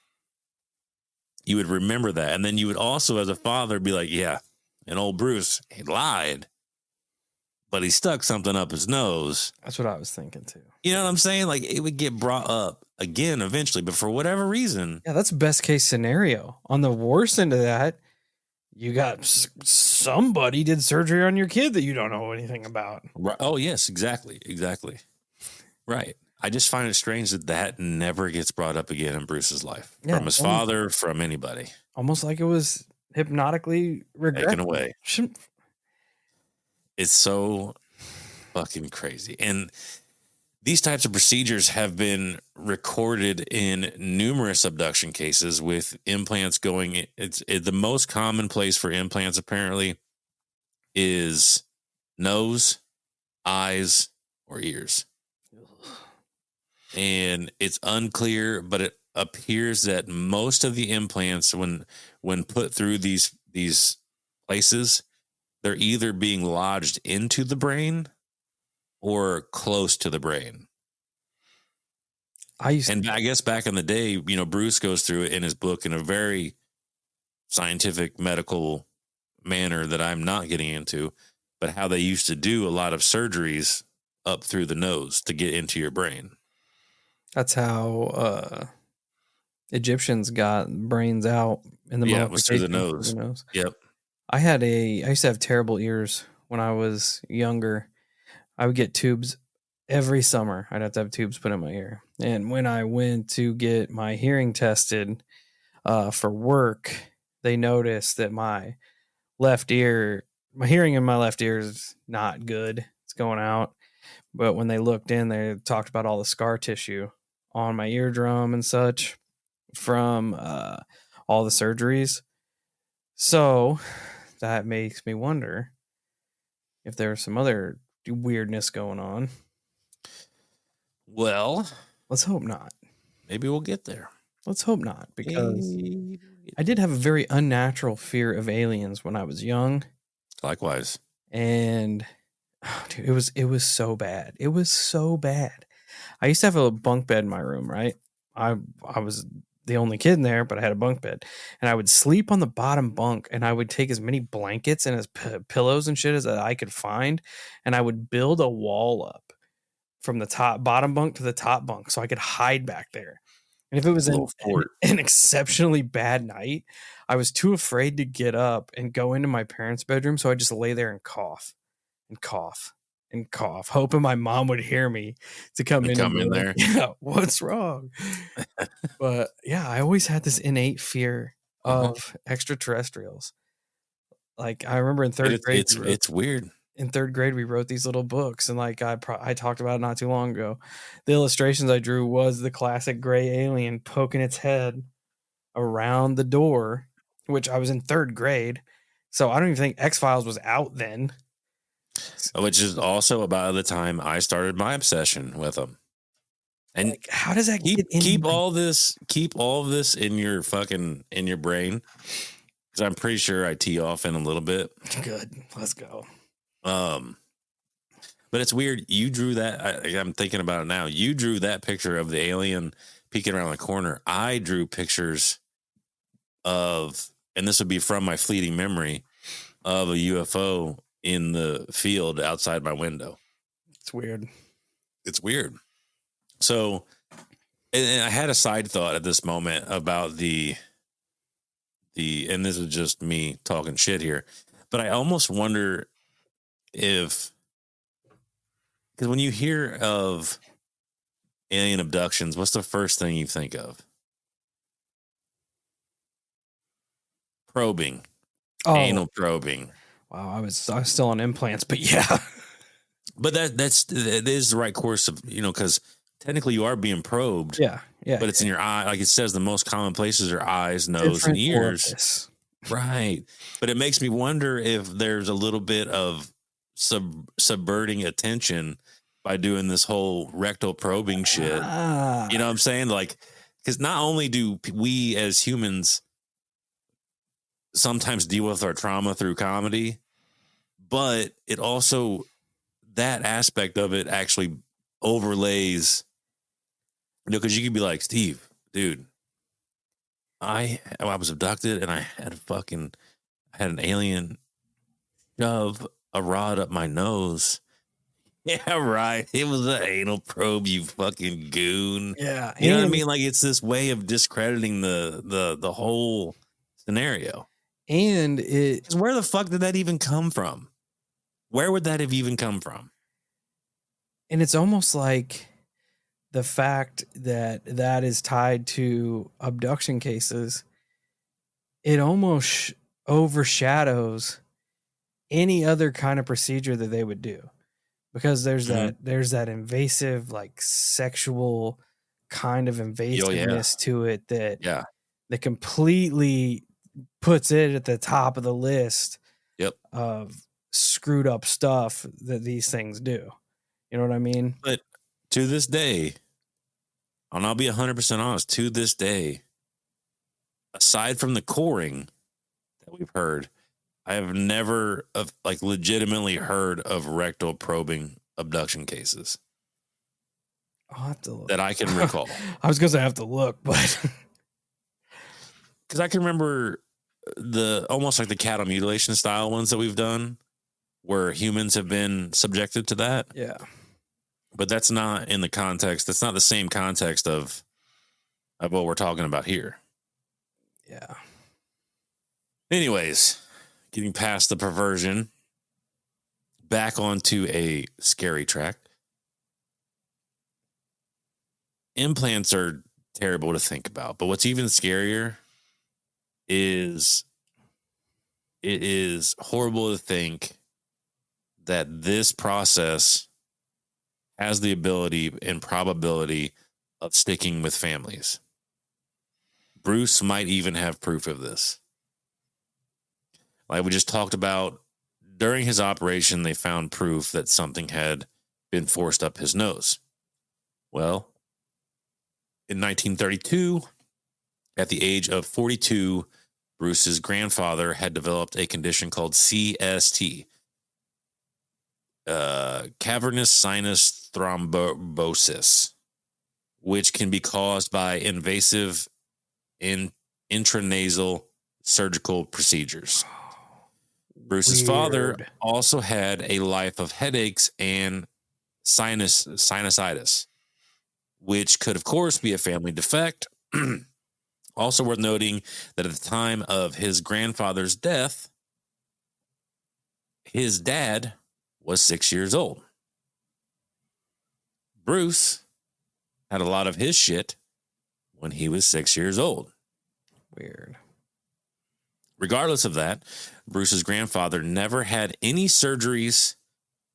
You would remember that. And then you would also, as a father, be like, yeah, and old Bruce, he lied, but he stuck something up his nose. That's what I was thinking too. You know what I'm saying? Like it would get brought up again eventually, but for whatever reason. Yeah, that's best case scenario. On the worst end of that, you got somebody did surgery on your kid that you don't know anything about. Right. Oh, yes, exactly. Right. I just find it strange that never gets brought up again in Bruce's life. From his father, from anybody. Almost like it was hypnotically taken away. It's so fucking crazy. And these types of procedures have been recorded in numerous abduction cases with implants going. It's the most common place for implants apparently is nose, eyes, or ears. And it's unclear, but it appears that most of the implants, when put through these places, they're either being lodged into the brain or close to the brain. I guess back in the day, Bruce goes through it in his book in a very scientific medical manner that I'm not getting into, but how they used to do a lot of surgeries up through the nose to get into your brain. That's how Egyptians got brains out in the it was through the nose. Yep. I used to have terrible ears when I was younger. I would get tubes every summer. I'd have to have tubes put in my ear. And when I went to get my hearing tested for work, they noticed that my hearing in my left ear is not good. It's going out. But when they looked in, they talked about all the scar tissue on my eardrum and such from all the surgeries. So that makes me wonder if there's some other weirdness going on. Well, let's hope not. Maybe we'll get there. Let's hope not, because I did have a very unnatural fear of aliens when I was young. Likewise. And dude, it was so bad. It was so bad. I used to have a bunk bed in my room, right? I was the only kid in there, but I had a bunk bed, and I would sleep on the bottom bunk, and I would take as many blankets and as pillows and shit as I could find, and I would build a wall up from the bottom bunk to the top bunk so I could hide back there. And if it was an exceptionally bad night, I was too afraid to get up and go into my parents' bedroom, so I just lay there and cough and cough and cough, hoping my mom would hear me to come in there. Yeah, what's wrong? But yeah, I always had this innate fear of extraterrestrials. Like, I remember in third grade, it's weird. In third grade, we wrote these little books, and like I talked about it not too long ago. The illustrations I drew was the classic gray alien poking its head around the door, which I was in third grade, so I don't even think X-Files was out then. Which is also about the time I started my obsession with them. And like, how does that keep all this in your brain? Because I'm pretty sure I tee off in a little bit. Good, let's go. But it's weird. You drew that. I'm thinking about it now. You drew that picture of the alien peeking around the corner. I drew pictures of, and this would be from my fleeting memory, of a UFO in the field outside my window. It's weird. It's weird. So, and I had a side thought at this moment about the, and this is just me talking shit here, but I almost wonder if, because when you hear of alien abductions, what's the first thing you think of? Probing. Anal probing. Wow, I was still on implants, but yeah. But that is the right course of, because technically you are being probed. Yeah. But it's in your eye. Like it says, the most common places are eyes, nose, and ears. Orifice. Right. But it makes me wonder if there's a little bit of subverting attention by doing this whole rectal probing shit. You know what I'm saying? Like, because not only do we as humans sometimes deal with our trauma through comedy, but it also, that aspect of it actually overlays, because you could be like, Steve, dude, I was abducted and I had an alien shove a rod up my nose. Yeah, right. It was an anal probe, you fucking goon. Yeah. You know what I mean? Like, it's this way of discrediting the whole scenario. And where the fuck did that even come from? Where would that have even come from? And it's almost like the fact that is tied to abduction cases, it almost overshadows any other kind of procedure that they would do, because there's that invasive, like, sexual kind of invasiveness to it that completely puts it at the top of the list of screwed up stuff that these things do. You know what I mean? But to this day, and I'll be 100% honest, to this day, aside from the coring that we've heard, I have never legitimately heard of rectal probing abduction cases. I'll have to look. That I can recall. I was going to say I have to look, but because I can remember almost like the cattle mutilation style ones that we've done, where humans have been subjected to that. Yeah. But that's not in the context. That's not the same context of what we're talking about here. Yeah. Anyways, getting past the perversion, back onto a scary track. Implants are terrible to think about, but what's even scarier is it is horrible to think that this process has the ability and probability of sticking with families. Bruce might even have proof of this. Like we just talked about, during his operation, they found proof that something had been forced up his nose. Well, in 1932, at the age of 42, Bruce's grandfather had developed a condition called CST, cavernous sinus thrombosis, which can be caused by invasive intranasal surgical procedures. Bruce's father also had a life of headaches and sinusitis, which could, of course, be a family defect. Also worth noting that at the time of his grandfather's death, his dad was 6 years old. Bruce had a lot of his shit when he was 6 years old. Weird. Regardless of that, Bruce's grandfather never had any surgeries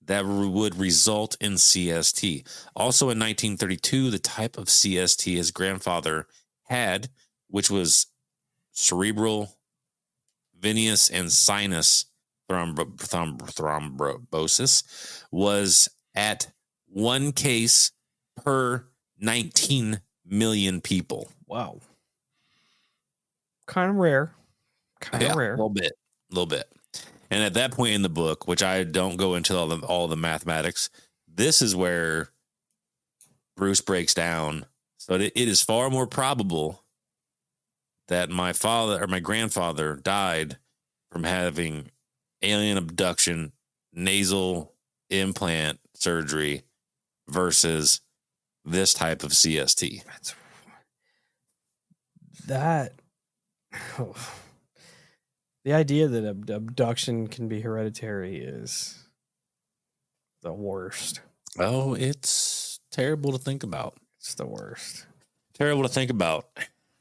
that would result in CST. Also in 1932, the type of CST his grandfather had, which was cerebral, venous, and sinus thrombosis, was at one case per 19 million people. Wow. Kind of rare. Rare. A little bit. And at that point in the book, which I don't go into all the mathematics, this is where Bruce breaks down. So it is far more probable that my father or my grandfather died from having alien abduction, nasal implant surgery versus this type of CST. The idea that abduction can be hereditary is the worst. Oh, it's terrible to think about. It's the worst. Terrible to think about.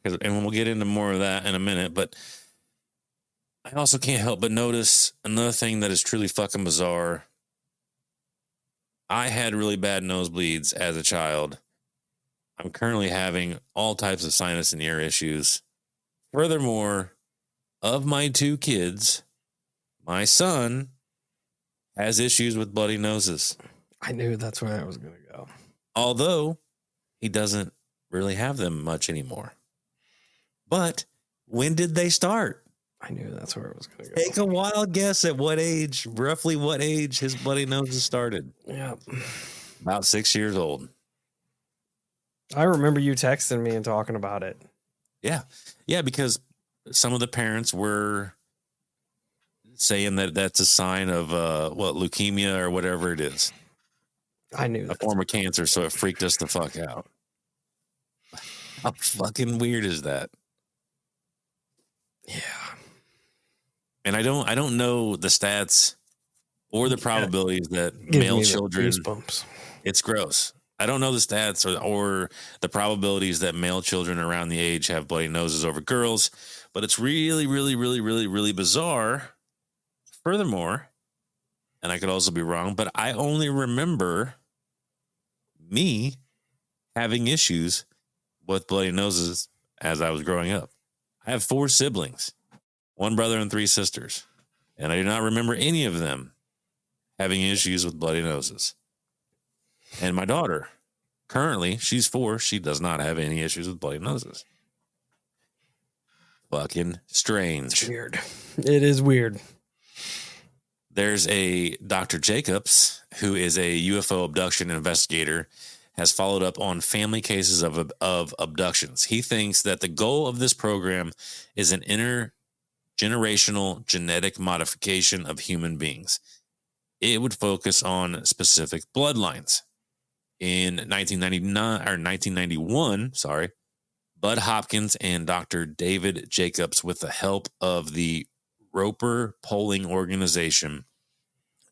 And we'll get into more of that in a minute. But I also can't help but notice another thing that is truly fucking bizarre. I had really bad nosebleeds as a child. I'm currently having all types of sinus and ear issues. Furthermore, of my two kids, my son has issues with bloody noses. I knew that's where I was going to go. Although he doesn't really have them much anymore. But when did they start? I knew that's where I was going to go. Take a wild guess at roughly what age his bloody noses started. Yeah. About 6 years old. I remember you texting me and talking about it. Yeah. Yeah, because some of the parents were saying that that's a sign of leukemia or whatever it is. I knew a form of cancer, so it freaked us the fuck out. How fucking weird is that? Yeah. And I don't know the stats or the probabilities that male children. Goosebumps. It's gross. I don't know the stats or the probabilities that male children around the age have bloody noses over girls, but it's really, really, really, really, really bizarre. Furthermore, and I could also be wrong, but I only remember me having issues with bloody noses as I was growing up. I have 4 siblings, 1 brother and 3 sisters, and I do not remember any of them having issues with bloody noses. And my daughter, currently, she's 4. She does not have any issues with bloody noses. Fucking strange. It's weird. It is weird. There's a Dr. Jacobs, who is a UFO abduction investigator, has followed up on family cases of abductions. He thinks that the goal of this program is an intergenerational genetic modification of human beings. It would focus on specific bloodlines. In 1991, Bud Hopkins and Dr. David Jacobs, with the help of the Roper Polling Organization,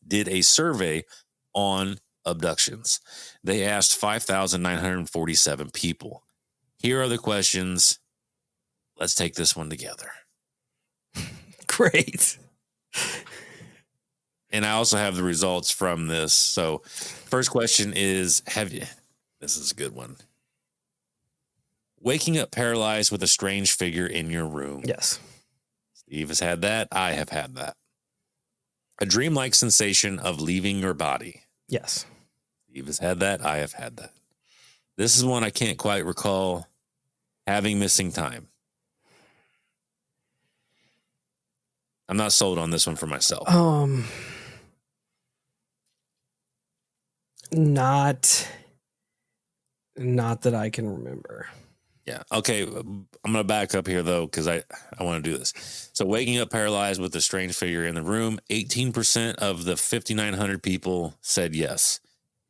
did a survey on abductions. They asked 5,947 people. Here are the questions. Let's take this one together. Great. And I also have the results from this. So, first question is, this is a good one. Waking up paralyzed with a strange figure in your room. Yes. Steve has had that. I have had that. A dreamlike sensation of leaving your body. Yes. Steve has had that. I have had that. This is one I can't quite recall. Having missing time. I'm not sold on this one for myself. Not that I can remember. Yeah. Okay. I'm going to back up here, though, because I want to do this. So, waking up paralyzed with a strange figure in the room, 18% of the 5,900 people said yes.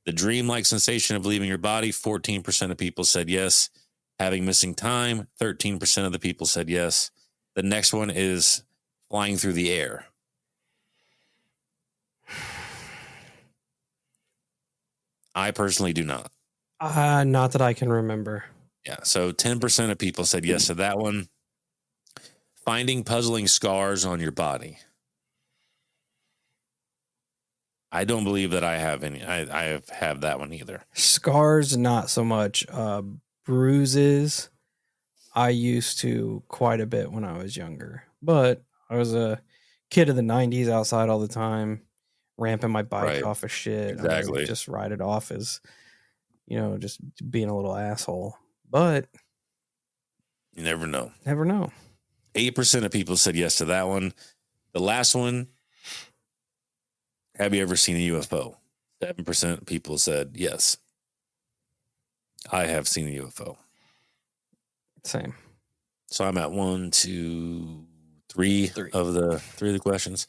The dreamlike sensation of leaving your body, 14% of people said yes. Having missing time, 13% of the people said yes. The next one is flying through the air. I personally do not. Not that I can remember. Yeah. So 10% of people said yes to that one. Finding puzzling scars on your body. I don't believe that I have any. I have that one either. Scars, not so much. Bruises, I used to quite a bit when I was younger. But I was a kid of the 90s outside all the time, ramping my bike Right. off of shit. Exactly. I would just ride it off as, just being a little asshole. But You never know. never know. 8% of people said yes to that one. The last one, have you ever seen a UFO? 7% of people said yes. I have seen a UFO. Same. So I'm at 1, 2, 3 of the questions.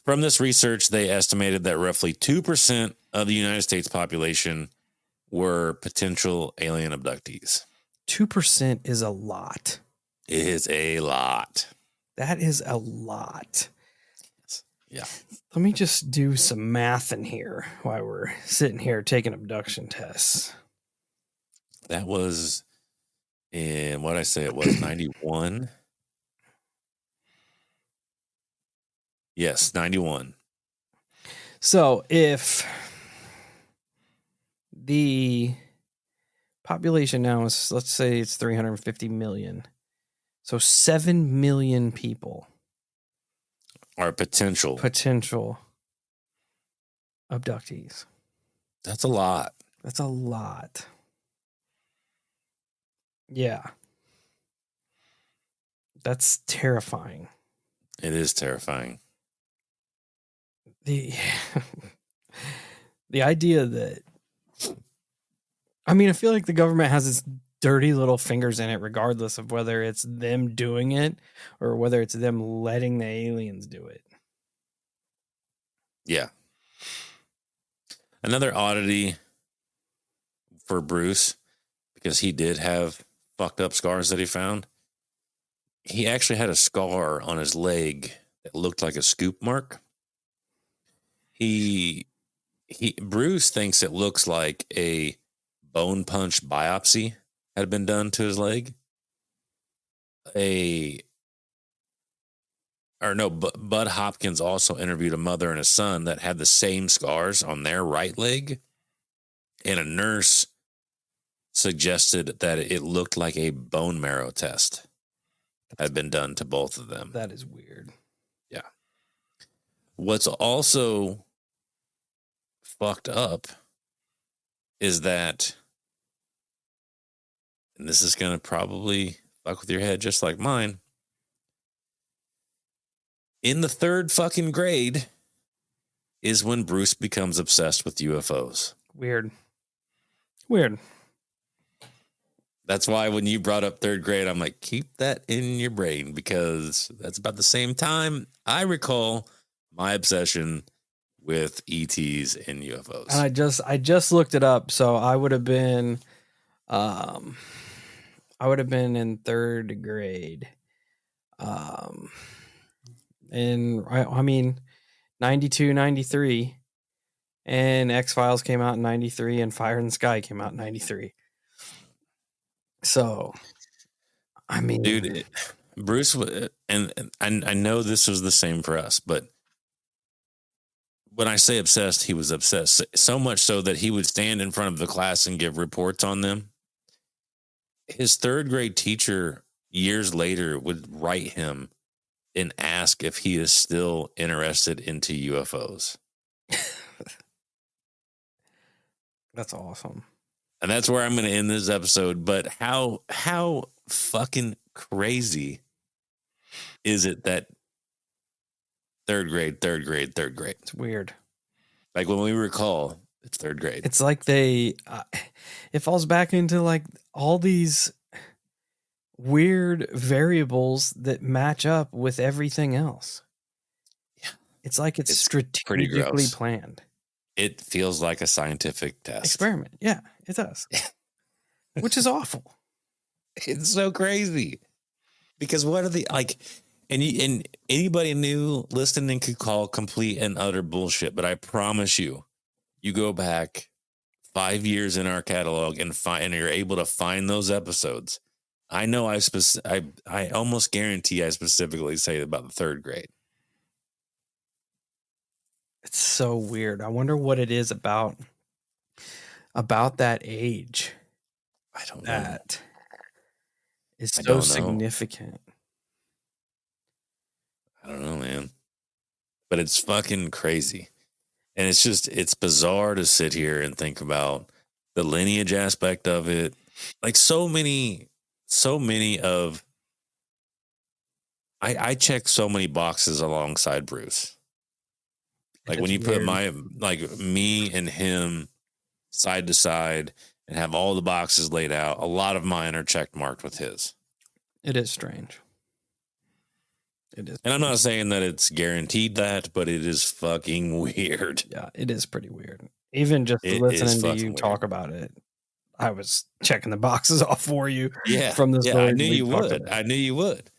From this research, they estimated that roughly 2% of the United States population were potential alien abductees. 2% is a lot. It is a lot. That is a lot. Yeah. Let me just do some math in here while we're sitting here taking abduction tests. That was in, what I say it was, 91. Yes, 91. So if the population now is, let's say it's 350 million. So 7 million people Are potential abductees. That's a lot. That's a lot. Yeah. That's terrifying. It is terrifying. The idea that, I feel like the government has its dirty little fingers in it, regardless of whether it's them doing it or whether it's them letting the aliens do it. Yeah. Another oddity for Bruce, because he did have fucked up scars that he found. He actually had a scar on his leg that looked like a scoop mark. Bruce thinks it looks like a bone punch biopsy had been done to his leg. Bud Hopkins also interviewed a mother and a son that had the same scars on their right leg. And a nurse suggested that it looked like a bone marrow test had been done to both of them. That is weird. Yeah. What's also fucked up is that, and this is going to probably fuck with your head just like mine, in the 3rd fucking grade is when Bruce becomes obsessed with UFOs. Weird. That's why when you brought up 3rd grade, I'm like, keep that in your brain, because that's about the same time I recall my obsession with ETs and UFOs. And I just looked it up, so I would have been in 3rd grade. And 92, 93, and X-Files came out in 93, and Fire in the Sky came out in 93. So, dude, Bruce, and I know this was the same for us, but when I say obsessed, he was obsessed so much so that he would stand in front of the class and give reports on them. His third grade teacher years later would write him and ask if he is still interested into UFOs. That's awesome. And that's where I'm going to end this episode. But how fucking crazy is it that third grade? It's weird. Like when we recall, it's third grade. It's like it falls back into like all these weird variables that match up with everything else. Yeah. It's like it's strategically planned. It feels like a scientific test. Experiment. Yeah, it does. Which is awful. It's so crazy. Because what are the like and anybody new listening could call complete and utter bullshit, but I promise you, you go back 5 years in our catalog and you're able to find those episodes. I know I almost guarantee I specifically say about the third grade. It's so weird. I wonder what it is about that age. I don't know. That is so significant. I don't know, man. But it's fucking crazy. And it's bizarre to sit here and think about the lineage aspect of it. Like so many of I check so many boxes alongside Bruce. Like when you put me and him side to side and have all the boxes laid out, a lot of mine are check marked with his. It is strange. It is. And I'm not saying that it's guaranteed that, but it is fucking weird. Yeah, it is pretty weird. Even just listening to you talk about it, I was checking the boxes off for you. Yeah. From the story. I knew you would. I knew you would.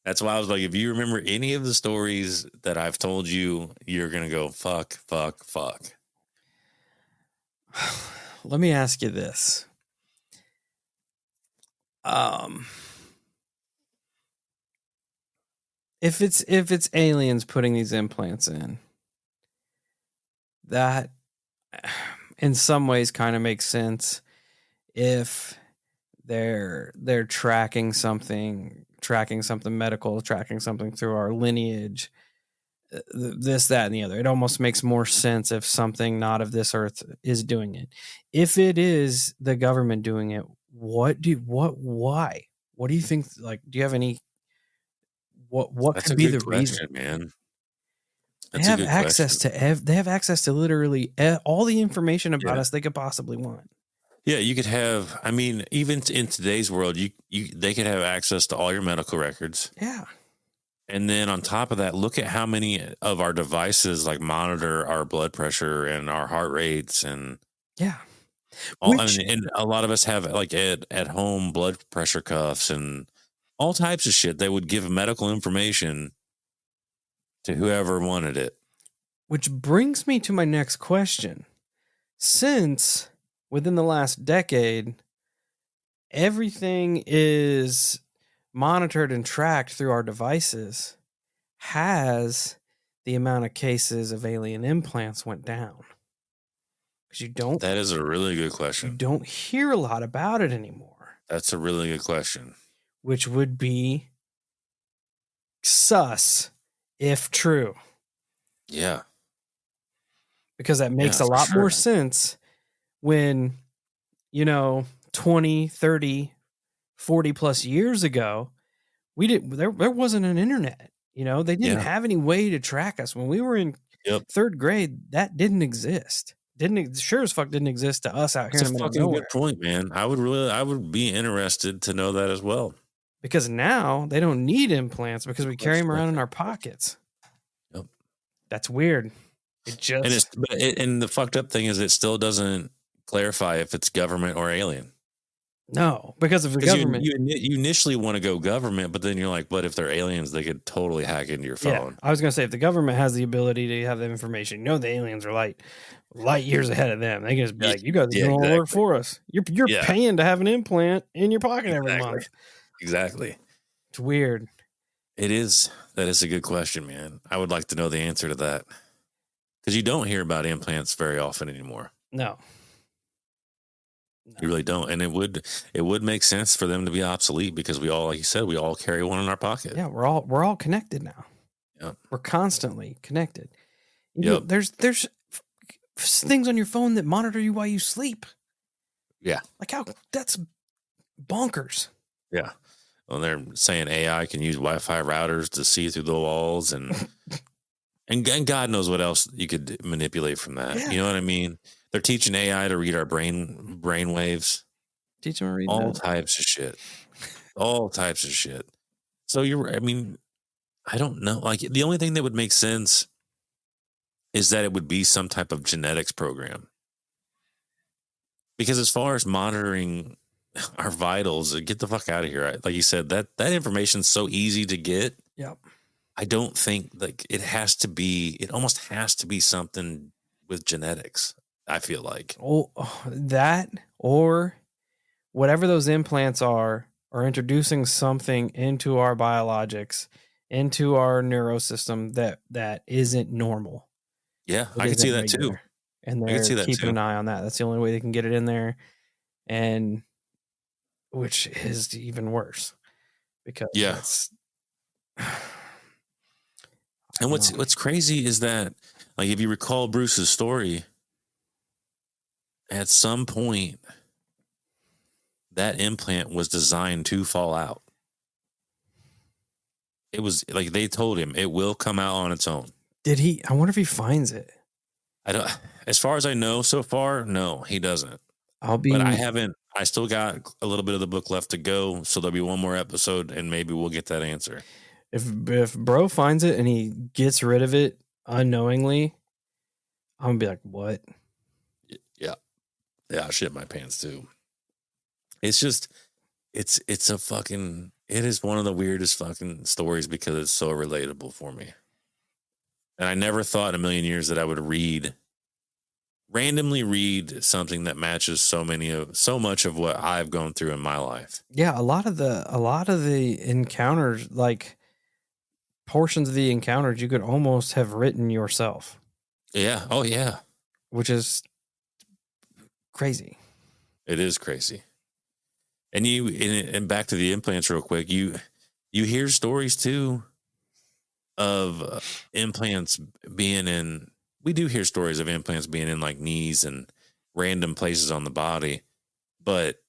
That's why I was like, if you remember any of the stories that I've told you, you're going to go, fuck. Let me ask you this. If it's aliens putting these implants in, that in some ways kind of makes sense if they're tracking something medical, tracking something through our lineage, this, that, and the other. It almost makes more sense if something not of this earth is doing it. If it is the government doing it, why? What do you think? Like, do you have any? What could be the reason, man? They have access to literally all the information about us they could possibly want. Yeah, you could have. I mean, even in today's world, they could have access to all your medical records. Yeah. And then on top of that, look at how many of our devices like monitor our blood pressure and our heart rates and and a lot of us have like at home blood pressure cuffs and all types of shit that would give medical information to whoever wanted it. Which brings me to my next question. Since within the last decade, everything is monitored and tracked through our devices, has the amount of cases of alien implants went down? Because that is a really good question. You don't hear a lot about it anymore. That's a really good question. Which would be sus if true. Yeah. Because that makes a lot more sense when, 20, 30, 40 plus years ago, there wasn't an internet. They didn't have any way to track us. When we were in third grade, that didn't exist. Sure as fuck didn't exist to us out here in the middle of nowhere. Good point, man. I would be interested to know that as well. Because now they don't need implants because we carry them around in our pockets. Yep. That's weird. And the fucked up thing is it still doesn't clarify if it's government or alien. No, because of the government. You initially want to go government, but then you're like, but if they're aliens, they could totally hack into your phone. Yeah, I was going to say, if the government has the ability to have that information, the aliens are light years ahead of them. They can just be like, you guys are doing all the work for us. You're paying to have an implant in your pocket every month. Exactly. It's weird. It is. That is a good question, man. I would like to know the answer to that. Because you don't hear about implants very often anymore. No. You really don't. And it would make sense for them to be obsolete because we all, like you said, we all carry one in our pocket. Yeah, we're all connected now. Yep. We're constantly connected. Yep. There's things on your phone that monitor you while you sleep. Yeah. Like that's bonkers. Yeah. Well, they're saying AI can use Wi-Fi routers to see through the walls and and God knows what else you could manipulate from that. Yeah. You know what I mean? They're teaching AI to read our brain waves. Teach them to read All that. types of shit. All types of shit. So I mean, I don't know. Like the only thing that would make sense is that it would be some type of genetics program. Because as far as monitoring our vitals, get the fuck out of here. Like you said, that information's so easy to get. Yep. I don't think like it almost has to be something with genetics. I feel like. Oh, that or whatever those implants are introducing something into our biologics, into our neurosystem that isn't normal. Yeah, It I can see that regular. too. And I can see they're that keeping too. an eye on that. That's the only way they can get it in there. And which is even worse because that's and what's crazy is that, like, if you recall Bruce's story, at some point that implant was designed to fall out. It was like they told him it will come out on its own. Did he? I wonder if he finds it. I don't. As far as I know, so far, no, he doesn't. But I haven't. I still got a little bit of the book left to go, so there'll be one more episode, and maybe we'll get that answer. If bro finds it and he gets rid of it unknowingly, I'm gonna be like, what? Yeah, I shit my pants too. It's just, it's a fucking. It is one of the weirdest fucking stories because it's so relatable for me. And I never thought in a million years that I would randomly read something that matches so much of what I've gone through in my life. Yeah, a lot of the encounters, like portions of the encounters, you could almost have written yourself. Yeah. Oh yeah. Which is crazy. It is crazy. And back to the implants real quick. You hear stories too of implants being in. We do hear stories of implants being in like knees and random places on the body, but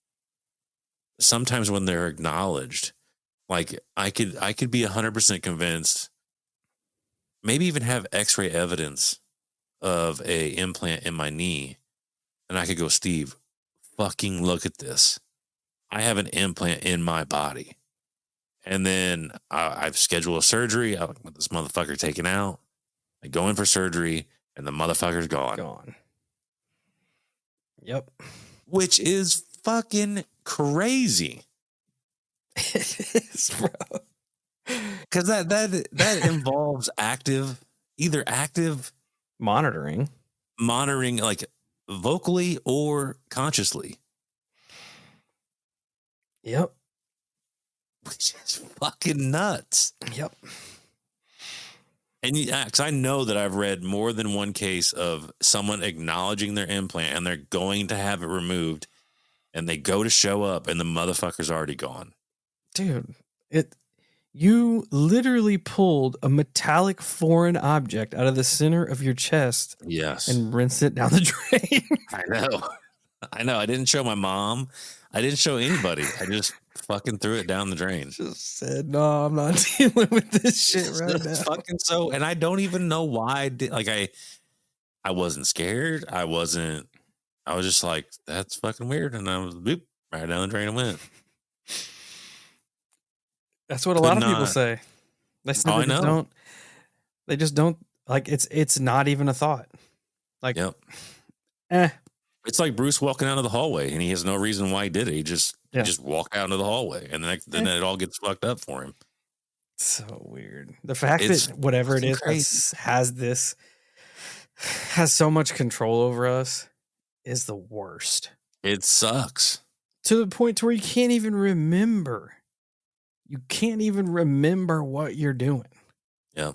sometimes when they're acknowledged, like I could be 100% convinced, maybe even have X-ray evidence of a implant in my knee, and I could go, Steve, fucking look at this. I have an implant in my body. And then I've scheduled a surgery. I want this motherfucker taken out. I go in for surgery, and the motherfucker's gone. Gone. Yep. Which is fucking crazy. It is, bro. Because that involves either active monitoring, like vocally or consciously. Yep. Which is fucking nuts. Yep. And because I know that I've read more than one case of someone acknowledging their implant and they're going to have it removed, and they go to show up and the motherfucker's already gone. Dude, you literally pulled a metallic foreign object out of the center of your chest. Yes. And rinsed it down the drain. I know. I didn't show my mom. I didn't show anybody. I just fucking threw it down the drain. Just said, no, I'm not dealing with this shit right now. Fucking so, and I don't even know why I did. Like I wasn't scared. I was just like, that's fucking weird. And I was boop, right down the drain and went. That's what a lot of people say. They say they just don't like it's not even a thought. Like, It's like Bruce walking out of the hallway and he has no reason why he did it. He just walked out into the hallway, and then it all gets fucked up for him. So weird. The fact that whatever it is has so much control over us is the worst. It sucks. To the point to where you can't even remember. You can't even remember what you're doing. Yep.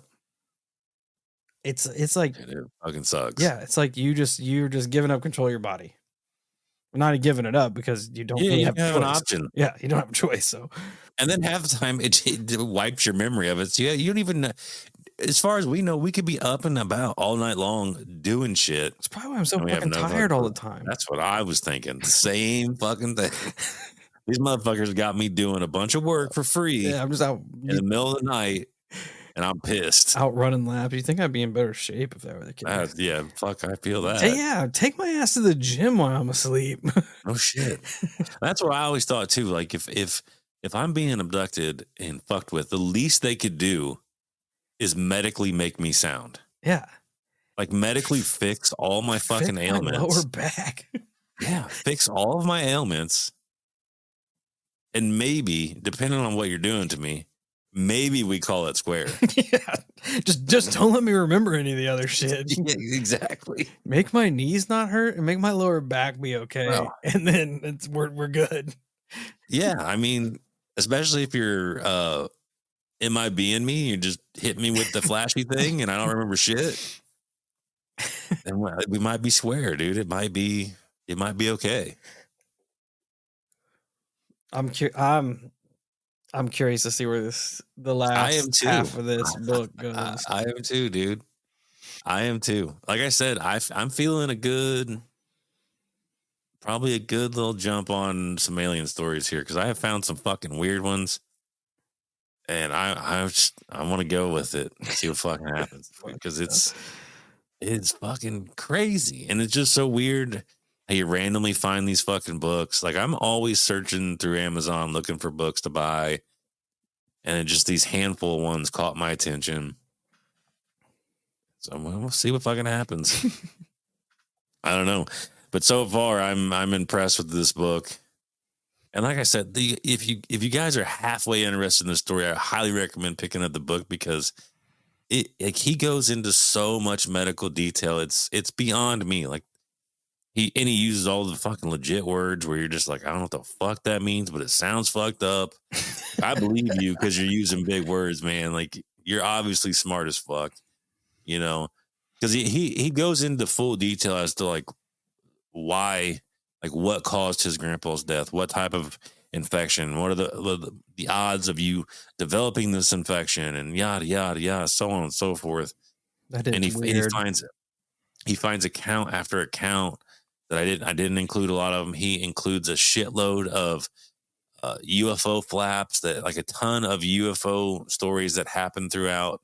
It's like, It fucking sucks. yeah, it's like you're just giving up control of your body. Not giving it up because you don't Yeah, really you have a have an choice. option. Yeah, you don't have a choice. So, And then half the time it wipes your memory of it. So yeah, you don't even know. As far as we know, we could be up and about all night long doing shit. that's probably why I'm so And we have fucking no tired all the fucking. time. That's what I was thinking. The same fucking thing. These motherfuckers got me doing a bunch of work for free Yeah, I'm just out in the middle of the night, and I'm pissed. out running laps. You think I'd be in better shape if that were the case? Yeah, fuck, I feel that. Yeah, take my ass to the gym while I'm asleep. Oh shit. That's what I always thought too. Like if I'm being abducted and fucked with, the least they could do is medically make me sound. Yeah, Like medically fix all my fucking my ailments. lower back. Yeah, fix all of my ailments. And maybe, depending on what you're doing to me, maybe we call it square. Yeah, just don't let me remember any of the other shit. Yeah, exactly. Make my knees not hurt and make my lower back be okay, Well, and then we're good. yeah, I mean, especially if you're MIB in me, you just hit me with the flashy thing and I don't remember shit. And we might be square, dude. It might be okay. I'm curious to see where the last half of this book goes. I am too, dude. I am too. Like I said, I'm feeling probably a good little jump on some alien stories here because I have found some fucking weird ones, and I want to go with it and see what fucking happens because it's fucking crazy, and it's just so weird how you randomly find these fucking books. Like I'm always searching through Amazon looking for books to buy, and it just these handful of ones caught my attention. So we'll see what fucking happens. I don't know, but so far I'm impressed with this book. And like I said, if you guys are halfway interested in the story, I highly recommend picking up the book because he goes into so much medical detail. It's beyond me. Like he uses all the fucking legit words where you're just like, I don't know what the fuck that means, but it sounds fucked up. I believe you because you're using big words, man. Like you're obviously smart as fuck, you know, because he goes into full detail as to like why, like what caused his grandpa's death, what type of infection, what are the odds of you developing this infection, and yada yada yada, so on and so forth. And he finds account after account that I didn't include a lot of them. He includes a shitload of UFO flaps, that like a ton of UFO stories that happened throughout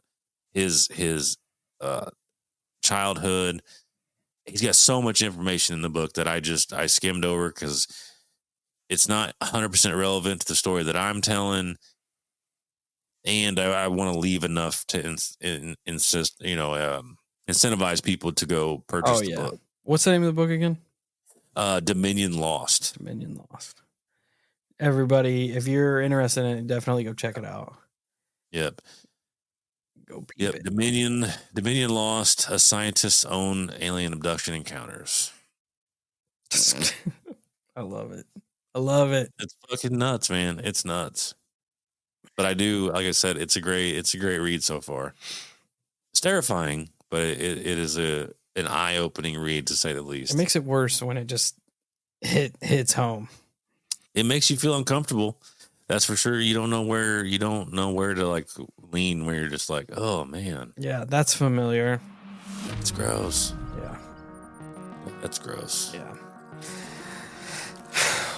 his childhood. He's got so much information in the book that I skimmed over because it's not 100% relevant to the story that I'm telling, and I want to leave enough to insist, incentivize people to go purchase the book. What's the name of the book again? Dominion Lost. Dominion Lost. Everybody, if you're interested in it, definitely go check it out. Yep. Go peep it. Dominion Lost, a scientist's own alien abduction encounters. I love it. It's fucking nuts, man. It's nuts. But I do, like I said, it's a great read so far. It's terrifying, but it is an eye-opening read to say the least. It makes it worse when it just hits home. It makes you feel uncomfortable. That's for sure. You don't know where to like lean, where you're just like, oh man. Yeah, that's familiar. It's gross. Yeah. That's gross. Yeah.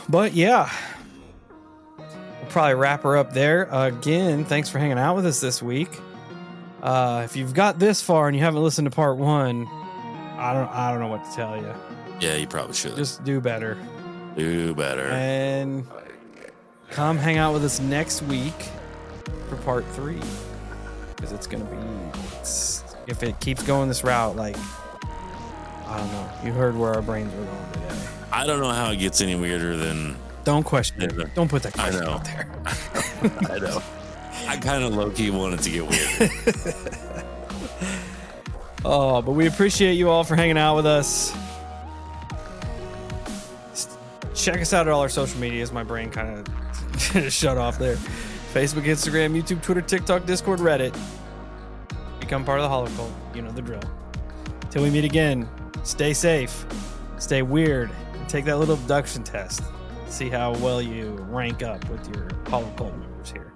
But yeah, we'll probably wrap her up there. Again, thanks for hanging out with us this week. If you've got this far and you haven't listened to part 1, I don't know what to tell you. Yeah, you probably should. Just do better. Do better. And come hang out with us next week for part 3. Because it's going to be... if it keeps going this route, like... I don't know. You heard where our brains were going today. I don't know how it gets any weirder than... Don't question it. Don't put that question out there. I know. I kind of low-key wanted to get weird. Oh, but we appreciate you all for hanging out with us. Check us out at all our social medias. My brain kind of shut off there. Facebook, Instagram, YouTube, Twitter, TikTok, Discord, Reddit. You become part of the holocult, you know the drill. Till we meet again, stay safe, stay weird, and take that little abduction test. See how well you rank up with your holocult members here.